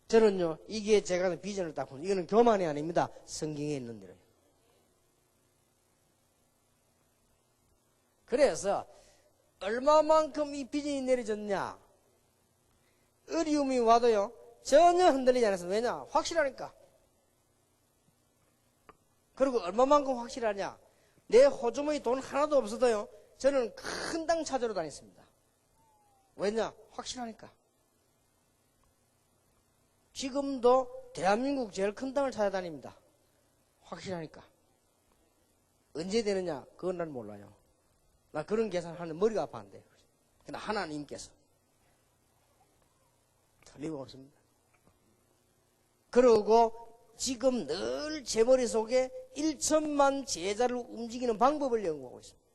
저는요, 이게 제가 하는 비전을 딱 보면, 이거는 교만이 아닙니다. 성경에 있는 대로요. 그래서, 얼마만큼 이 비전이 내려졌냐? 어려움이 와도요, 전혀 흔들리지 않았어요. 왜냐? 확실하니까. 그리고 얼마만큼 확실하냐? 내 호주머니 돈 하나도 없어도요, 저는 큰 땅 찾으러 다녔습니다. 왜냐? 확실하니까. 지금도 대한민국 제일 큰 땅을 찾아다닙니다. 확실하니까. 언제 되느냐? 그건 난 몰라요. 나 그런 계산하는 머리가 아파한데. 그러나 하나님께서 틀림없습니다. 그리고 지금 늘 제 머릿속에 1천만 제자를 움직이는 방법을 연구하고 있습니다.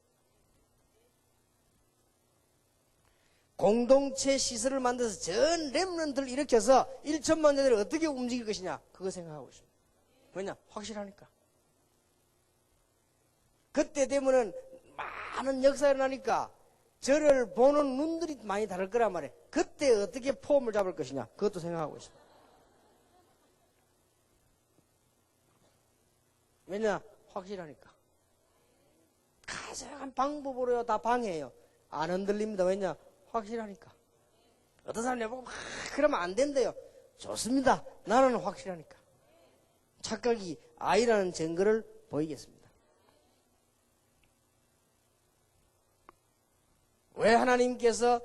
공동체 시설을 만들어서 전 렘넌트를 일으켜서 1천만 제자를 어떻게 움직일 것이냐, 그거 생각하고 있습니다. 왜냐? 확실하니까. 그때 되면은 많은 역사가 일어나니까 저를 보는 눈들이 많이 다를 거란 말이에요. 그때 어떻게 폼을 잡을 것이냐, 그것도 생각하고 있습니다. 왜냐? 확실하니까. 가장 방법으로요, 다 방해해요. 안 흔들립니다. 왜냐? 확실하니까. 어떤 사람이 보고 그러면 안 된대요. 좋습니다. 나는 확실하니까. 착각이 아니라는 증거를 보이겠습니다. 왜 하나님께서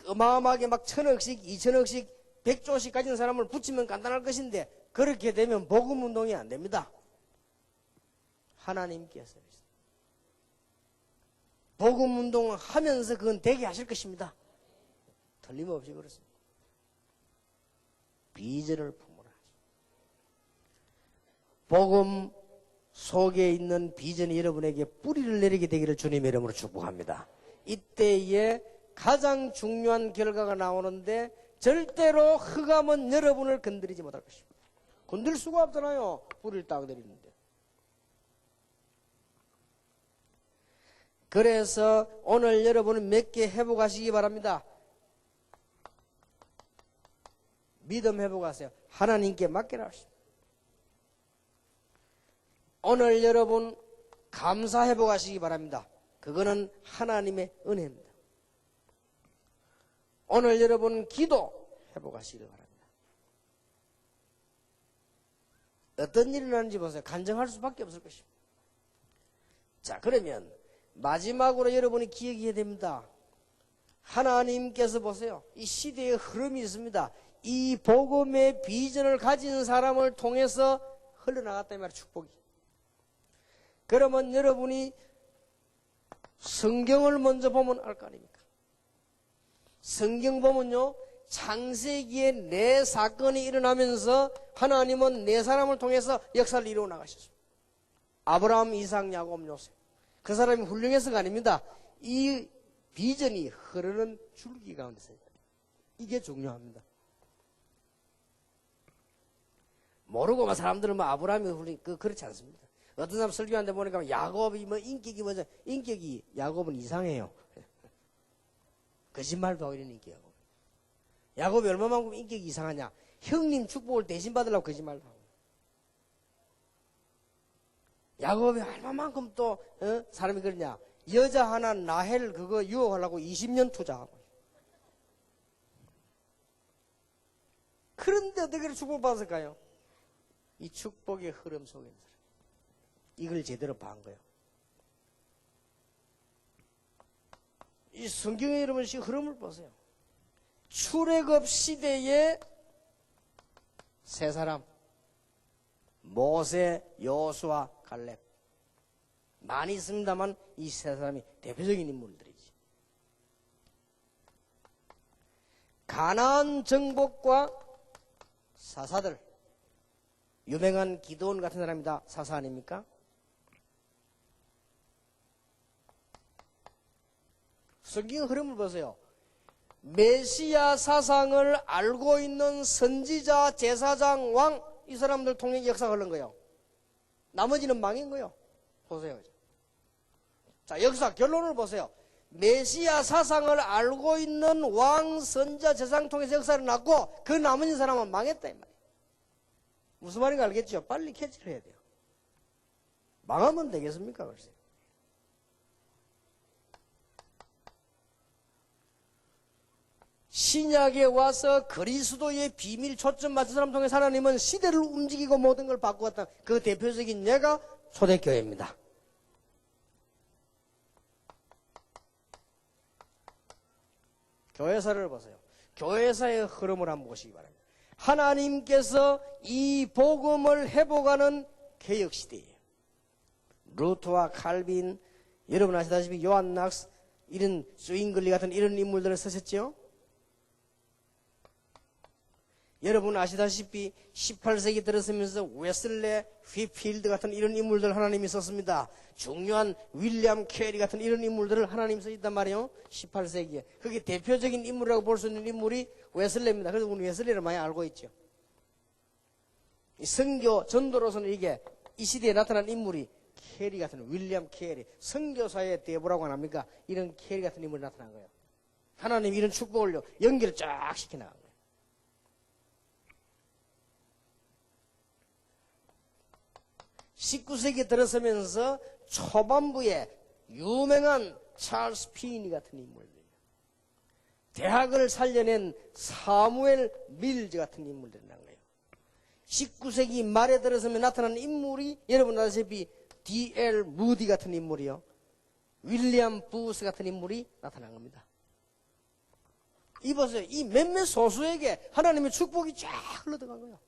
어마어마하게 막 1000억씩, 2000억씩, 100조씩 가진 사람을 붙이면 간단할 것인데 그렇게 되면 복음운동이 안 됩니다. 하나님께서 복음운동을 하면서 그건 되게 하실 것입니다. 틀림없이 그렇습니다. 비전을 품으라. 복음 속에 있는 비전이 여러분에게 뿌리를 내리게 되기를 주님의 이름으로 축복합니다. 이때에 가장 중요한 결과가 나오는데 절대로 흑암은 여러분을 건드리지 못할 것입니다. 건들 수가 없잖아요. 뿌리를 딱 내리는데. 그래서 오늘 여러분은 몇 개 회복하시기 바랍니다. 믿음 회복하세요. 하나님께 맡기라 하십시오. 오늘 여러분 감사 회복하시기 바랍니다. 그거는 하나님의 은혜입니다. 오늘 여러분 기도 회복하시기 바랍니다. 어떤 일이 일어나는지 보세요. 간증할 수밖에 없을 것입니다. 자, 그러면 마지막으로 여러분이 기억해야 됩니다. 하나님께서 보세요. 이 시대의 흐름이 있습니다. 이 복음의 비전을 가진 사람을 통해서 흘러나갔다 이 말이에요. 축복이. 그러면 여러분이 성경을 먼저 보면 알 거 아닙니까? 성경 보면요, 창세기에 네 사건이 일어나면서 하나님은 네 사람을 통해서 역사를 이루어 나가셨습니다. 아브라함, 이삭, 야곱, 요셉. 그 사람이 훌륭해서가 아닙니다. 이 비전이 흐르는 줄기 가운데서 이게 중요합니다. 모르고 사람들은 아브라함이 훌륭, 그렇지 않습니다. 어떤 사람 설교하는데 보니까 야곱이 인격이 뭐죠? 인격이 야곱은 이상해요. 거짓말도 하고 이런 인격이고. 야곱이 얼마만큼 인격이 이상하냐? 형님 축복을 대신 받으려고 거짓말도 하고. 야곱이 얼마만큼 또 사람이 그러냐? 여자 하나 라헬 그거 유혹하려고 20년 투자하고. 그런데 어떻게 축복받았을까요? 이 축복의 흐름 속에서 이걸 제대로 봐한 거예요. 이 성경에 여러분 이 흐름을 보세요. 출애굽 시대에 세 사람 모세, 여호수아, 갈렙 많이 있습니다만 이 세 사람이 대표적인 인물들이지. 가나안 정복과 사사들 유명한 기드온 같은 사람이다. 사사 아닙니까? 성경 흐름을 보세요. 메시아 사상을 알고 있는 선지자, 제사장, 왕, 이 사람들 통해 역사가 흐른 거예요. 나머지는 망인 거예요. 보세요. 자, 역사 결론을 보세요. 메시아 사상을 알고 있는 왕, 선지자, 제사장 통해서 역사를 났고 그 나머지 사람은 망했다 이 말이에요. 무슨 말인가 알겠죠? 빨리 캐치를 해야 돼요. 망하면 되겠습니까? 글쎄. 신약에 와서 그리스도의 비밀 초점 맞춘 사람 통해서 하나님은 시대를 움직이고 모든 걸 바꾸었다. 그 대표적인 예가 초대교회입니다. 교회사를 보세요. 교회사의 흐름을 한번 보시기 바랍니다. 하나님께서 이 복음을 회복하는 개혁시대예요. 루트와 칼빈, 여러분 아시다시피 요한 낙스, 이런 스윙글리 같은 이런 인물들을 쓰셨죠? 여러분 아시다시피 18세기 들어서면서 웨슬레, 휘필드 같은 이런 인물들 하나님이 썼습니다. 중요한 윌리엄 캐리 같은 이런 인물들을 하나님이 쓰셨단 말이에요. 18세기에. 그게 대표적인 인물이라고 볼 수 있는 인물이 웨슬레입니다. 그래서 우리 웨슬레를 많이 알고 있죠. 선교 전도로서는 이게 이 시대에 나타난 인물이 캐리 같은 윌리엄 캐리, 선교사의 대부라고 합니까? 이런 캐리 같은 인물이 나타난 거예요. 하나님이 이런 축복을 연결을 쫙 시켜나간 거예요. 19세기에 들어서면서 초반부에 유명한 찰스 피니 같은 인물들, 대학을 살려낸 사무엘 밀즈 같은 인물들이 나온 거예요. 19세기 말에 들어서면 나타난 인물이 여러분 아시다시피 D.L. 무디 같은 인물이요, 윌리엄 부스 같은 인물이 나타난 겁니다. 이 보세요. 이 몇몇 소수에게 하나님의 축복이 쫙 흘러들어간 거예요.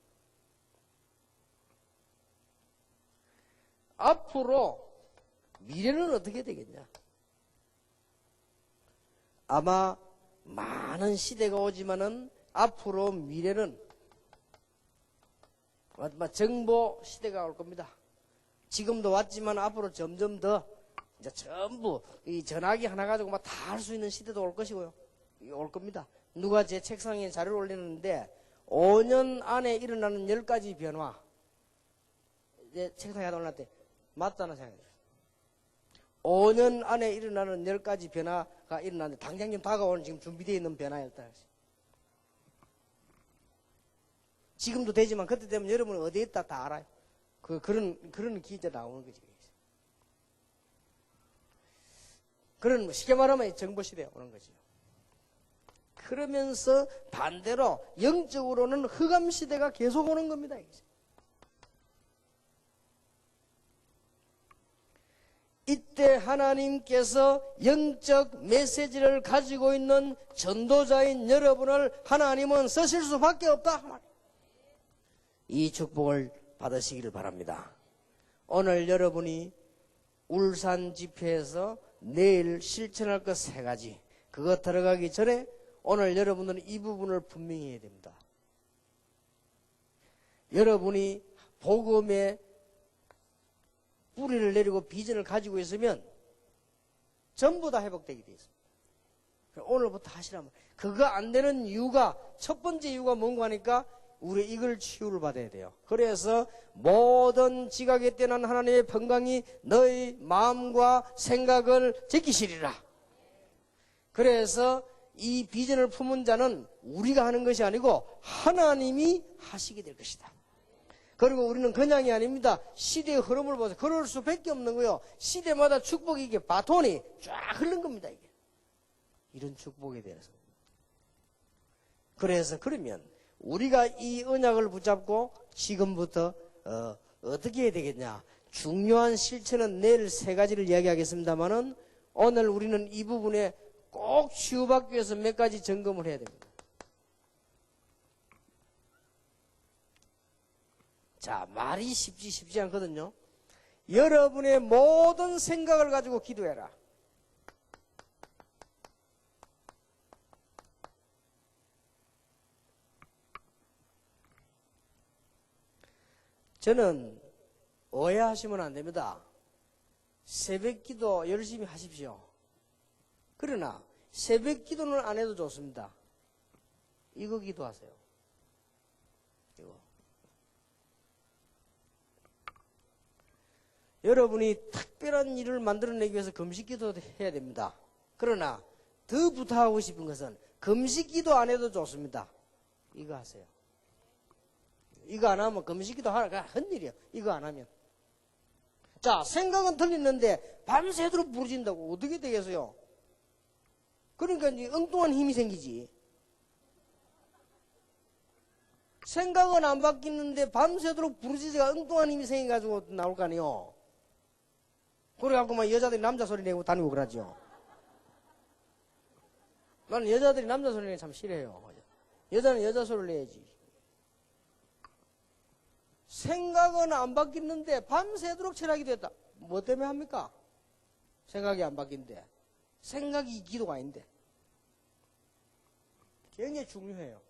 앞으로 미래는 어떻게 되겠냐? 아마 많은 시대가 오지만은 앞으로 미래는 정보 시대가 올 겁니다. 지금도 왔지만 앞으로 점점 더 이제 전부 이 전화기 하나 가지고 막 다 할 수 있는 시대도 올 것이고요. 올 겁니다. 누가 제 책상에 자료를 올리는데 5년 안에 일어나는 10가지 변화, 제 책상에 하나 올렸는데 맞다는 생각이 들어요. 5년 안에 일어나는 10가지 변화가 일어나는데 당장 좀 다가오는 지금 준비되어 있는 변화였다. 지금도 되지만 그때 되면 여러분은 어디에 있다 다 알아요. 그런 기자 나오는 거지. 그런 쉽게 말하면 정보시대에 오는 거죠. 그러면서 반대로 영적으로는 흑암시대가 계속 오는 겁니다. 이때 하나님께서 영적 메시지를 가지고 있는 전도자인 여러분을 하나님은 쓰실 수밖에 없다. 이 축복을 받으시기를 바랍니다. 오늘 여러분이 울산 집회에서 내일 실천할 것 3가지, 그거 들어가기 전에 오늘 여러분들은 이 부분을 분명히 해야 됩니다. 여러분이 복음의 뿌리를 내리고 비전을 가지고 있으면 전부 다 회복되게 되어 있습니다. 오늘부터 하시라면. 그거 안 되는 이유가, 첫 번째 이유가 뭔가 하니까 우리 이걸 치유를 받아야 돼요. 그래서 모든 지각에 뛰어난 하나님의 평강이 너희 마음과 생각을 지키시리라. 그래서 이 비전을 품은 자는 우리가 하는 것이 아니고 하나님이 하시게 될 것이다. 그리고 우리는 그냥이 아닙니다. 시대의 흐름을 보세요. 그럴 수밖에 없는 거요. 시대마다 축복이 이게 바톤이 쫙 흐른 겁니다. 이게 이런 축복에 대해서. 그래서 그러면 우리가 이 언약을 붙잡고 지금부터 어떻게 해야 되겠냐? 중요한 실천은 내일 3가지를 이야기하겠습니다만은 오늘 우리는 이 부분에 꼭 치유받기 위해서 몇 가지 점검을 해야 됩니다. 자, 말이 쉽지 않거든요. 여러분의 모든 생각을 가지고 기도해라. 저는 오해하시면 안 됩니다. 새벽 기도 열심히 하십시오. 그러나 새벽 기도는 안 해도 좋습니다. 이거 기도하세요. 이거. 여러분이 특별한 일을 만들어내기 위해서 금식 기도도 해야 됩니다. 그러나 더 부탁하고 싶은 것은 금식 기도 안 해도 좋습니다. 이거 하세요. 이거 안 하면 금식 기도 하나가 헛일이에요. 이거 안 하면. 자, 생각은 틀리는데 밤새도록 부르진다고 어떻게 되겠어요? 그러니까 이제 엉뚱한 힘이 생기지. 생각은 안 바뀌는데 밤새도록 부르짖어가 엉뚱한 힘이 생겨가지고 나올 거 아니에요. 그래갖고 막 여자들이 남자 소리 내고 다니고 그러죠. 나는 여자들이 남자 소리 내기 참 싫어해요. 여자는 여자 소리를 내야지. 생각은 안 바뀌는데 밤새도록 철학이 됐다. 뭐 때문에 합니까? 생각이 안 바뀐데. 생각이 기도가 아닌데. 굉장히 중요해요.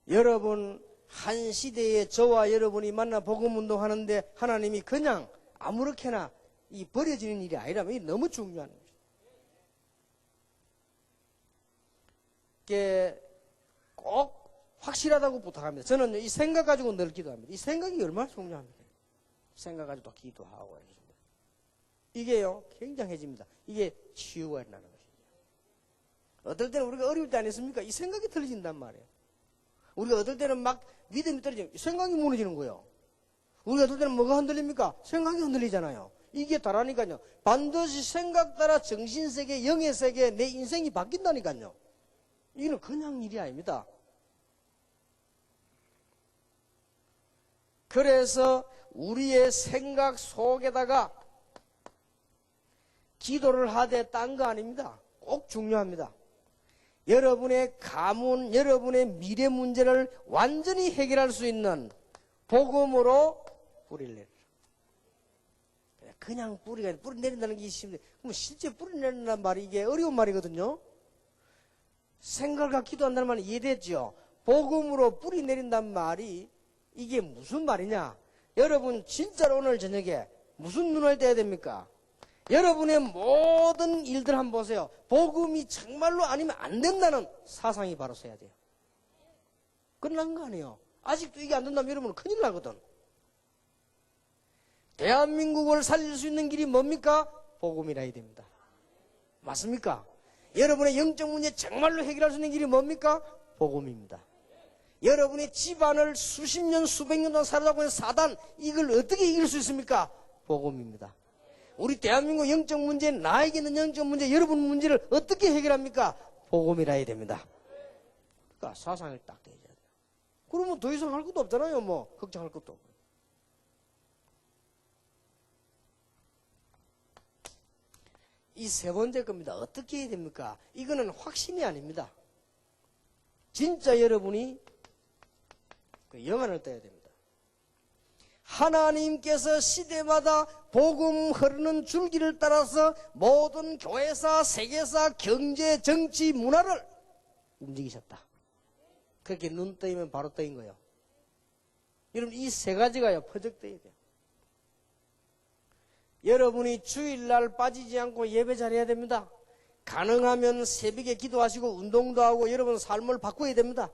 여러분, 한 시대에 저와 여러분이 만나 복음 운동하는데 하나님이 그냥 아무렇게나 이 버려지는 일이 아니라면 이게 너무 중요한 거죠. 이게 꼭 확실하다고 부탁합니다. 저는 이 생각 가지고 늘 기도합니다. 이 생각이 얼마나 중요합니까? 생각 가지고 기도하고 해줍니다. 이게요, 굉장해집니다. 이게 치유가 일어나는 것이죠. 어떨 때는 우리가 어려울 때 아니었습니까? 이 생각이 틀어진단 말이에요. 우리가 어떨 때는 막 믿음이 떨어지면 생각이 무너지는 거예요. 우리가 어떨 때는 뭐가 흔들립니까? 생각이 흔들리잖아요. 이게 다라니까요. 반드시 생각 따라 정신세계, 영의 세계, 내 인생이 바뀐다니까요. 이건 그냥 일이 아닙니다. 그래서 우리의 생각 속에다가 기도를 하되 딴 거 아닙니다. 꼭 중요합니다. 여러분의 가문, 여러분의 미래 문제를 완전히 해결할 수 있는 복음으로 뿌리를 내리라. 그냥 뿌리 내린다는 게 힘들어요. 그럼 실제 뿌리 내린다는 말이 이게 어려운 말이거든요. 생각과 기도한다는 말은 이해됐죠? 복음으로 뿌리 내린다는 말이 이게 무슨 말이냐? 여러분 진짜로 오늘 저녁에 무슨 눈을 떼야 됩니까? 여러분의 모든 일들 한번 보세요. 복음이 정말로 아니면 안 된다는 사상이 바로 서야 돼요. 끝난 거 아니에요. 아직도 이게 안 된다면 여러분은 큰일 나거든. 대한민국을 살릴 수 있는 길이 뭡니까? 복음이라 해야 됩니다. 맞습니까? 여러분의 영적 문제 정말로 해결할 수 있는 길이 뭡니까? 복음입니다. 여러분의 집안을 수십 년, 수백 년 동안 살아가고 있는 사단, 이걸 어떻게 이길 수 있습니까? 복음입니다. 우리 대한민국 영적 문제, 나에게 있는 영적 문제, 여러분 문제를 어떻게 해결합니까? 복음이라 해야 됩니다. 그러니까 사상을 딱 대줘야 돼요. 그러면 더 이상 할 것도 없잖아요. 뭐 걱정할 것도 없고. 이 세 번째 겁니다. 어떻게 해야 됩니까? 이거는 확신이 아닙니다. 진짜 여러분이 그 영안을 떠야 됩니다. 하나님께서 시대마다 복음 흐르는 줄기를 따라서 모든 교회사, 세계사, 경제, 정치, 문화를 움직이셨다. 그렇게 눈 떠이면 바로 떠인 거예요. 여러분 이 세 가지가요 퍼뜩떠야 돼요. 여러분이 주일날 빠지지 않고 예배 잘해야 됩니다. 가능하면 새벽에 기도하시고 운동도 하고 여러분 삶을 바꿔야 됩니다.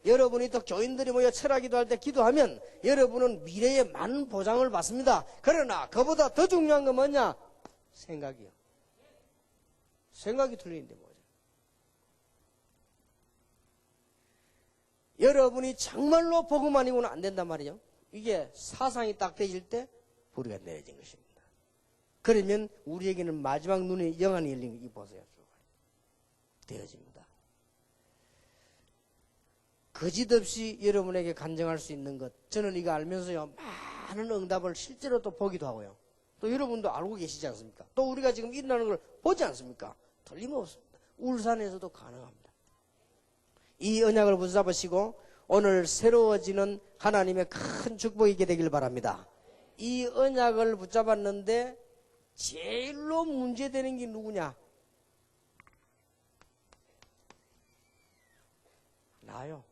여러분이 또 교인들이 모여 철학 기도할 때 기도하면 여러분은 미래에 많은 보장을 받습니다. 그러나 그보다 더 중요한 건 뭐냐? 생각이요. 생각이 틀리는데 뭐죠? 여러분이 정말로 복음 아니고는 안 된단 말이에요. 이게 사상이 딱 되질 때 불이가 내려진 것입니다. 그러면 우리에게는 마지막 눈에 영안이 열린 거, 이 보세요. 되어집니다. 거짓없이 여러분에게 간증할 수 있는 것, 저는 이거 알면서요, 많은 응답을 실제로 또 보기도 하고요. 또 여러분도 알고 계시지 않습니까? 또 우리가 지금 일어나는 걸 보지 않습니까? 틀림없습니다. 울산에서도 가능합니다. 이 언약을 붙잡으시고 오늘 새로워지는 하나님의 큰 축복이 있게 되길 바랍니다. 이 언약을 붙잡았는데 제일로 문제되는 게 누구냐? 나요.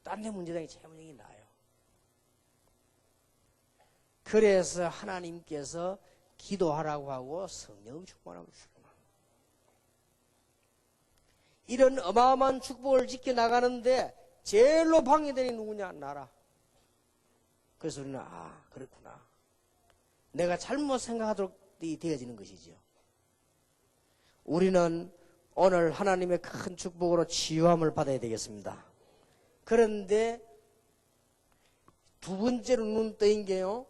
딴 데 문제되는 게 제일 문제는 나요. 그래서 하나님께서 기도하라고 하고 성령 축복하라고 주십니다. 이런 어마어마한 축복을 지켜나가는데 제일로 방해되는 누구냐? 나라. 그래서 우리는 그렇구나. 내가 잘못 생각하도록 되어지는 것이죠. 우리는 오늘 하나님의 큰 축복으로 치유함을 받아야 되겠습니다. 그런데 두 번째로 눈 떠인 게요,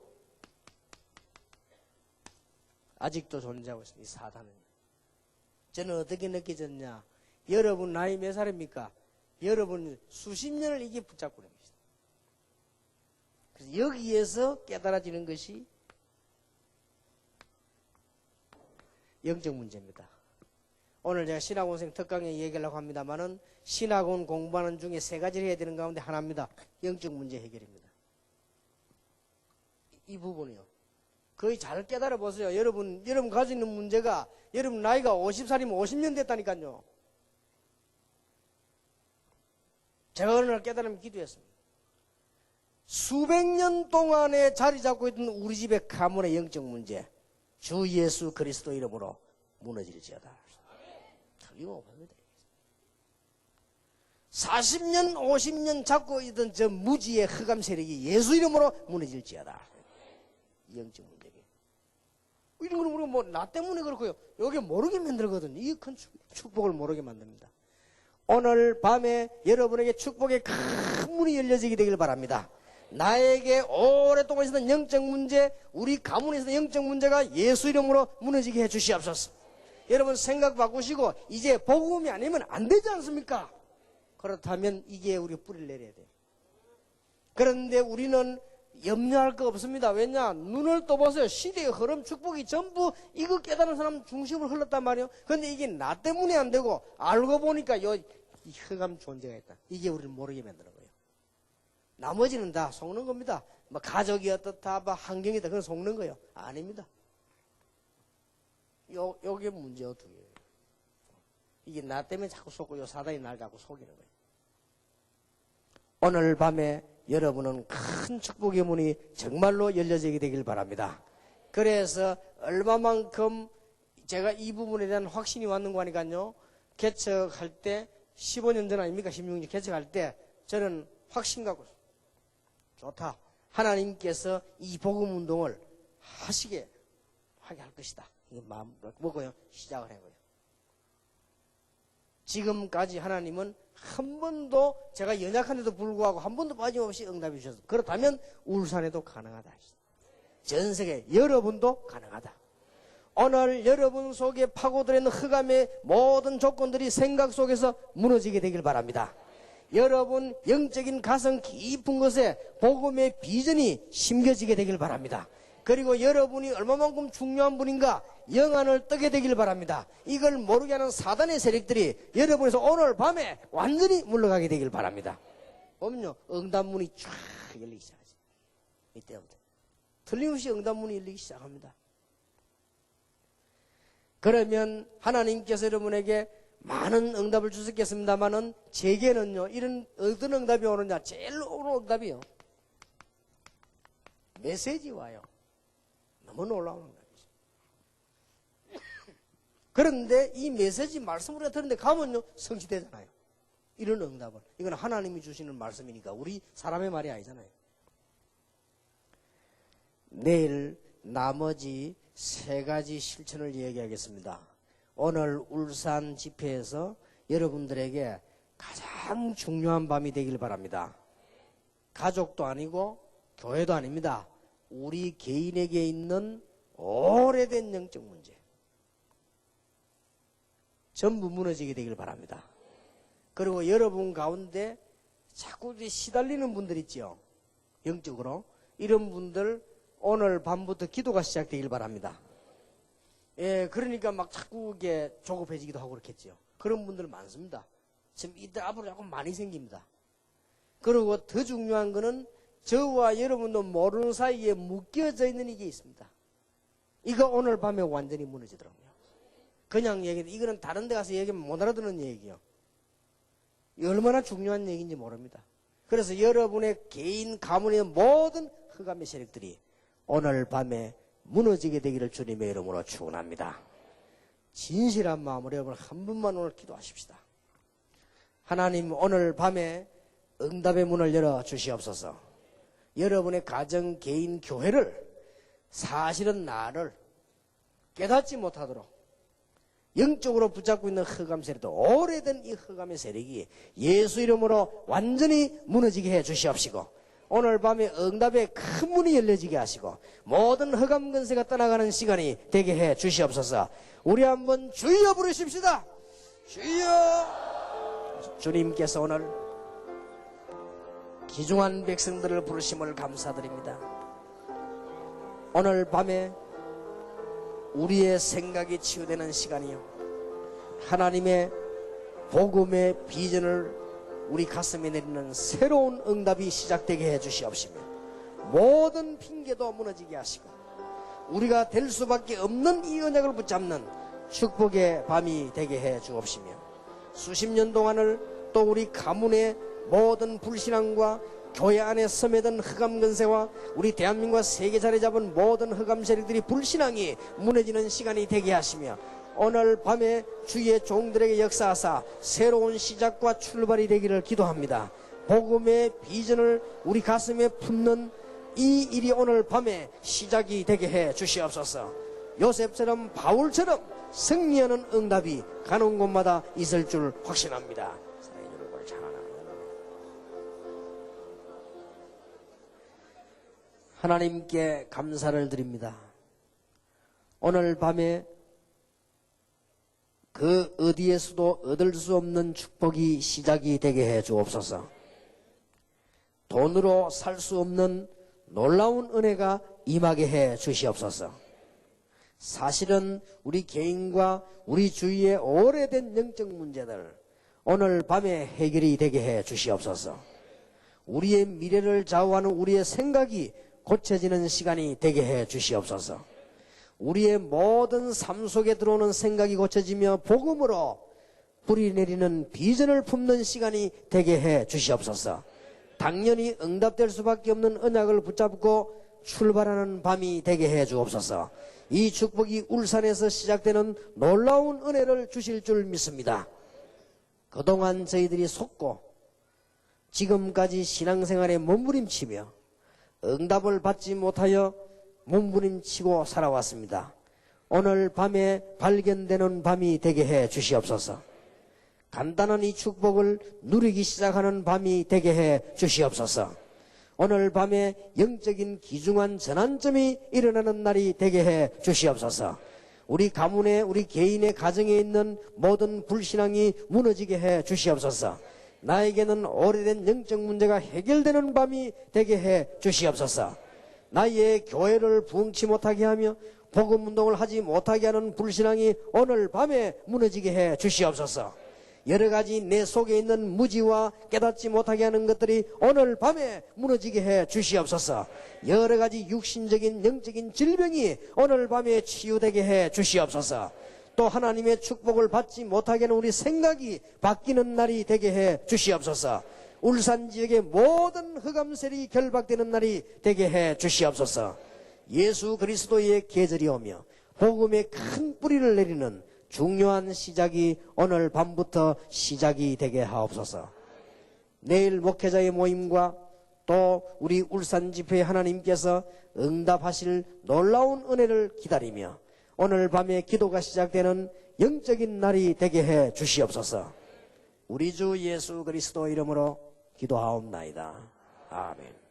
아직도 존재하고 있습니다. 이 사단은. 저는 어떻게 느껴졌냐? 여러분 나이 몇 살입니까? 여러분 수십 년을 이게 붙잡고 있는 것입니다. 그래서 여기에서 깨달아지는 것이 영적 문제입니다. 오늘 제가 신학원생 특강에 얘기하려고 합니다만은 신학원 공부하는 중에 세 가지를 해야 되는 가운데 하나입니다. 영적 문제 해결입니다. 이 부분이요. 거의 잘 깨달아 보세요. 여러분 가지고 있는 문제가 여러분 나이가 50살이면 50년 됐다니까요. 제가 어느 날 깨달으면 기도했습니다. 수백 년 동안에 자리 잡고 있던 우리 집의 가문의 영적 문제, 주 예수 그리스도 이름으로 무너질지어다. 틀림없습니다. 40년 50년 잡고 있던 저 무지의 흑암 세력이 예수 이름으로 무너질지어다. 영적 문제게. 이런 거는 우리가 뭐 나 때문에 그렇고요. 여기 모르게 만들거든요. 이 큰 축복을 모르게 만듭니다. 오늘 밤에 여러분에게 축복의 큰 문이 열려지게 되길 바랍니다. 나에게 오랫동안 있었던 영적 문제, 우리 가문에 있었던 영적 문제가 예수 이름으로 무너지게 해 주시옵소서. 여러분 생각 바꾸시고 이제 복음이 아니면 안 되지 않습니까? 그렇다면 이게 우리 뿌리를 내려야 돼요. 그런데 우리는 염려할 거 없습니다. 왜냐? 눈을 떠보세요. 시대의 흐름, 축복이 전부 이거 깨달은 사람 중심으로 흘렀단 말이에요. 그런데 이게 나 때문에 안 되고 알고 보니까 이 흑암 존재가 있다. 이게 우리를 모르게 만드는 거예요. 나머지는 다 속는 겁니다. 뭐 가족이 어떻다, 뭐 환경이다, 그건 속는 거예요. 아닙니다. 요게 문제요, 두 개예요. 이게 나 때문에 자꾸 속고 요 사단이 날 자꾸 속이는 거예요. 오늘 밤에 여러분은 큰 축복의 문이 정말로 열려지게 되길 바랍니다. 그래서 얼마만큼 제가 이 부분에 대한 확신이 왔는 거니까요. 개척할 때 15년 전 아닙니까? 16년 개척할 때 저는 확신 갖고 좋다. 하나님께서 이 복음 운동을 하게 할 것이다. 이게 마음 먹고요. 시작을 한 거예요. 지금까지 하나님은 한 번도 제가 연약한데도 불구하고 한 번도 빠짐없이 응답해 주셨어요. 그렇다면 울산에도 가능하다. 전 세계 여러분도 가능하다. 오늘 여러분 속에 파고들어있는 흑암의 모든 조건들이 생각 속에서 무너지게 되길 바랍니다. 여러분 영적인 가슴 깊은 곳에 복음의 비전이 심겨지게 되길 바랍니다. 그리고 여러분이 얼마만큼 중요한 분인가 영안을 뜨게 되길 바랍니다. 이걸 모르게 하는 사단의 세력들이 여러분에서 오늘 밤에 완전히 물러가게 되길 바랍니다. 보면요, 응답문이 쫙 열리기 시작하죠. 이때부터 틀림없이 응답문이 열리기 시작합니다. 그러면 하나님께서 여러분에게 많은 응답을 주셨겠습니다만은 제게는요, 이런 어떤 응답이 오느냐? 제일 오는 응답이요, 메시지 와요. 너무 놀라운 응답이죠. 그런데 이 메시지 말씀을 우리가 듣는데 가면요, 성취되잖아요. 이런 응답은. 이건 하나님이 주시는 말씀이니까 우리 사람의 말이 아니잖아요. 내일 나머지 세 가지 실천을 얘기하겠습니다. 오늘 울산 집회에서 여러분들에게 가장 중요한 밤이 되길 바랍니다. 가족도 아니고 교회도 아닙니다. 우리 개인에게 있는 오래된 영적 문제 전부 무너지게 되길 바랍니다. 그리고 여러분 가운데 자꾸 시달리는 분들 있죠. 영적으로. 이런 분들 오늘 밤부터 기도가 시작되길 바랍니다. 예, 그러니까 막 자꾸 이게 조급해지기도 하고 그렇겠죠. 그런 분들 많습니다. 지금 이때 앞으로 자꾸 많이 생깁니다. 그리고 더 중요한 거는 저와 여러분도 모르는 사이에 묶여져 있는 이게 있습니다. 이거 오늘 밤에 완전히 무너지더라고요. 그냥 얘기해. 이거는 다른 데 가서 얘기하면 못 알아듣는 얘기요. 얼마나 중요한 얘기인지 모릅니다. 그래서 여러분의 개인 가문의 모든 흑암의 세력들이 오늘 밤에 무너지게 되기를 주님의 이름으로 축원합니다. 진실한 마음으로 여러분 한 분만 오늘 기도하십시다. 하나님 오늘 밤에 응답의 문을 열어 주시옵소서. 여러분의 가정, 개인, 교회를 사실은 나를 깨닫지 못하도록 영적으로 붙잡고 있는 흑암 세력도 오래된 이 흑암의 세력이 예수 이름으로 완전히 무너지게 해 주시옵시고 오늘 밤에 응답의 큰 문이 열려지게 하시고 모든 흑암 근세가 떠나가는 시간이 되게 해 주시옵소서. 우리 한번 주여 부르십시다. 주여. 주님께서 오늘 귀중한 백성들을 부르심을 감사드립니다. 오늘 밤에 우리의 생각이 치유되는 시간이요, 하나님의 복음의 비전을 우리 가슴에 내리는 새로운 응답이 시작되게 해 주시옵시며 모든 핑계도 무너지게 하시고 우리가 될 수밖에 없는 이 언약을 붙잡는 축복의 밤이 되게 해 주옵시며 수십 년 동안을 또 우리 가문의 모든 불신앙과 교회 안에 섬에든 흑암 근세와 우리 대한민국과 세계 자리 잡은 모든 흑암 세력들이 불신앙이 무너지는 시간이 되게 하시며 오늘 밤에 주의 종들에게 역사하사 새로운 시작과 출발이 되기를 기도합니다. 복음의 비전을 우리 가슴에 품는 이 일이 오늘 밤에 시작이 되게 해 주시옵소서. 요셉처럼 바울처럼 승리하는 응답이 가는 곳마다 있을 줄 확신합니다. 하나님께 감사를 드립니다. 오늘 밤에 그 어디에서도 얻을 수 없는 축복이 시작이 되게 해 주옵소서. 돈으로 살 수 없는 놀라운 은혜가 임하게 해 주시옵소서. 사실은 우리 개인과 우리 주위의 오래된 영적 문제들 오늘 밤에 해결이 되게 해 주시옵소서. 우리의 미래를 좌우하는 우리의 생각이 고쳐지는 시간이 되게 해 주시옵소서. 우리의 모든 삶 속에 들어오는 생각이 고쳐지며 복음으로 뿌리 내리는 비전을 품는 시간이 되게 해 주시옵소서. 당연히 응답될 수밖에 없는 언약을 붙잡고 출발하는 밤이 되게 해 주옵소서. 이 축복이 울산에서 시작되는 놀라운 은혜를 주실 줄 믿습니다. 그동안 저희들이 속고 지금까지 신앙생활에 몸부림치며 응답을 받지 못하여 몸부림치고 살아왔습니다. 오늘 밤에 발견되는 밤이 되게 해 주시옵소서. 간단한 이 축복을 누리기 시작하는 밤이 되게 해 주시옵소서. 오늘 밤에 영적인 귀중한 전환점이 일어나는 날이 되게 해 주시옵소서. 우리 가문에 우리 개인의 가정에 있는 모든 불신앙이 무너지게 해 주시옵소서. 나에게는 오래된 영적 문제가 해결되는 밤이 되게 해 주시옵소서. 나의 교회를 부흥치 못하게 하며 복음운동을 하지 못하게 하는 불신앙이 오늘 밤에 무너지게 해 주시옵소서. 여러 가지 내 속에 있는 무지와 깨닫지 못하게 하는 것들이 오늘 밤에 무너지게 해 주시옵소서. 여러 가지 육신적인 영적인 질병이 오늘 밤에 치유되게 해 주시옵소서. 또 하나님의 축복을 받지 못하게 하는 우리 생각이 바뀌는 날이 되게 해 주시옵소서. 울산 지역의 모든 흑암세력이 결박되는 날이 되게 해 주시옵소서. 예수 그리스도의 계절이 오며 복음의 큰 뿌리를 내리는 중요한 시작이 오늘 밤부터 시작이 되게 하옵소서. 내일 목회자의 모임과 또 우리 울산 집회에 하나님께서 응답하실 놀라운 은혜를 기다리며 오늘 밤에 기도가 시작되는 영적인 날이 되게 해 주시옵소서. 우리 주 예수 그리스도 이름으로 기도하옵나이다. 아멘.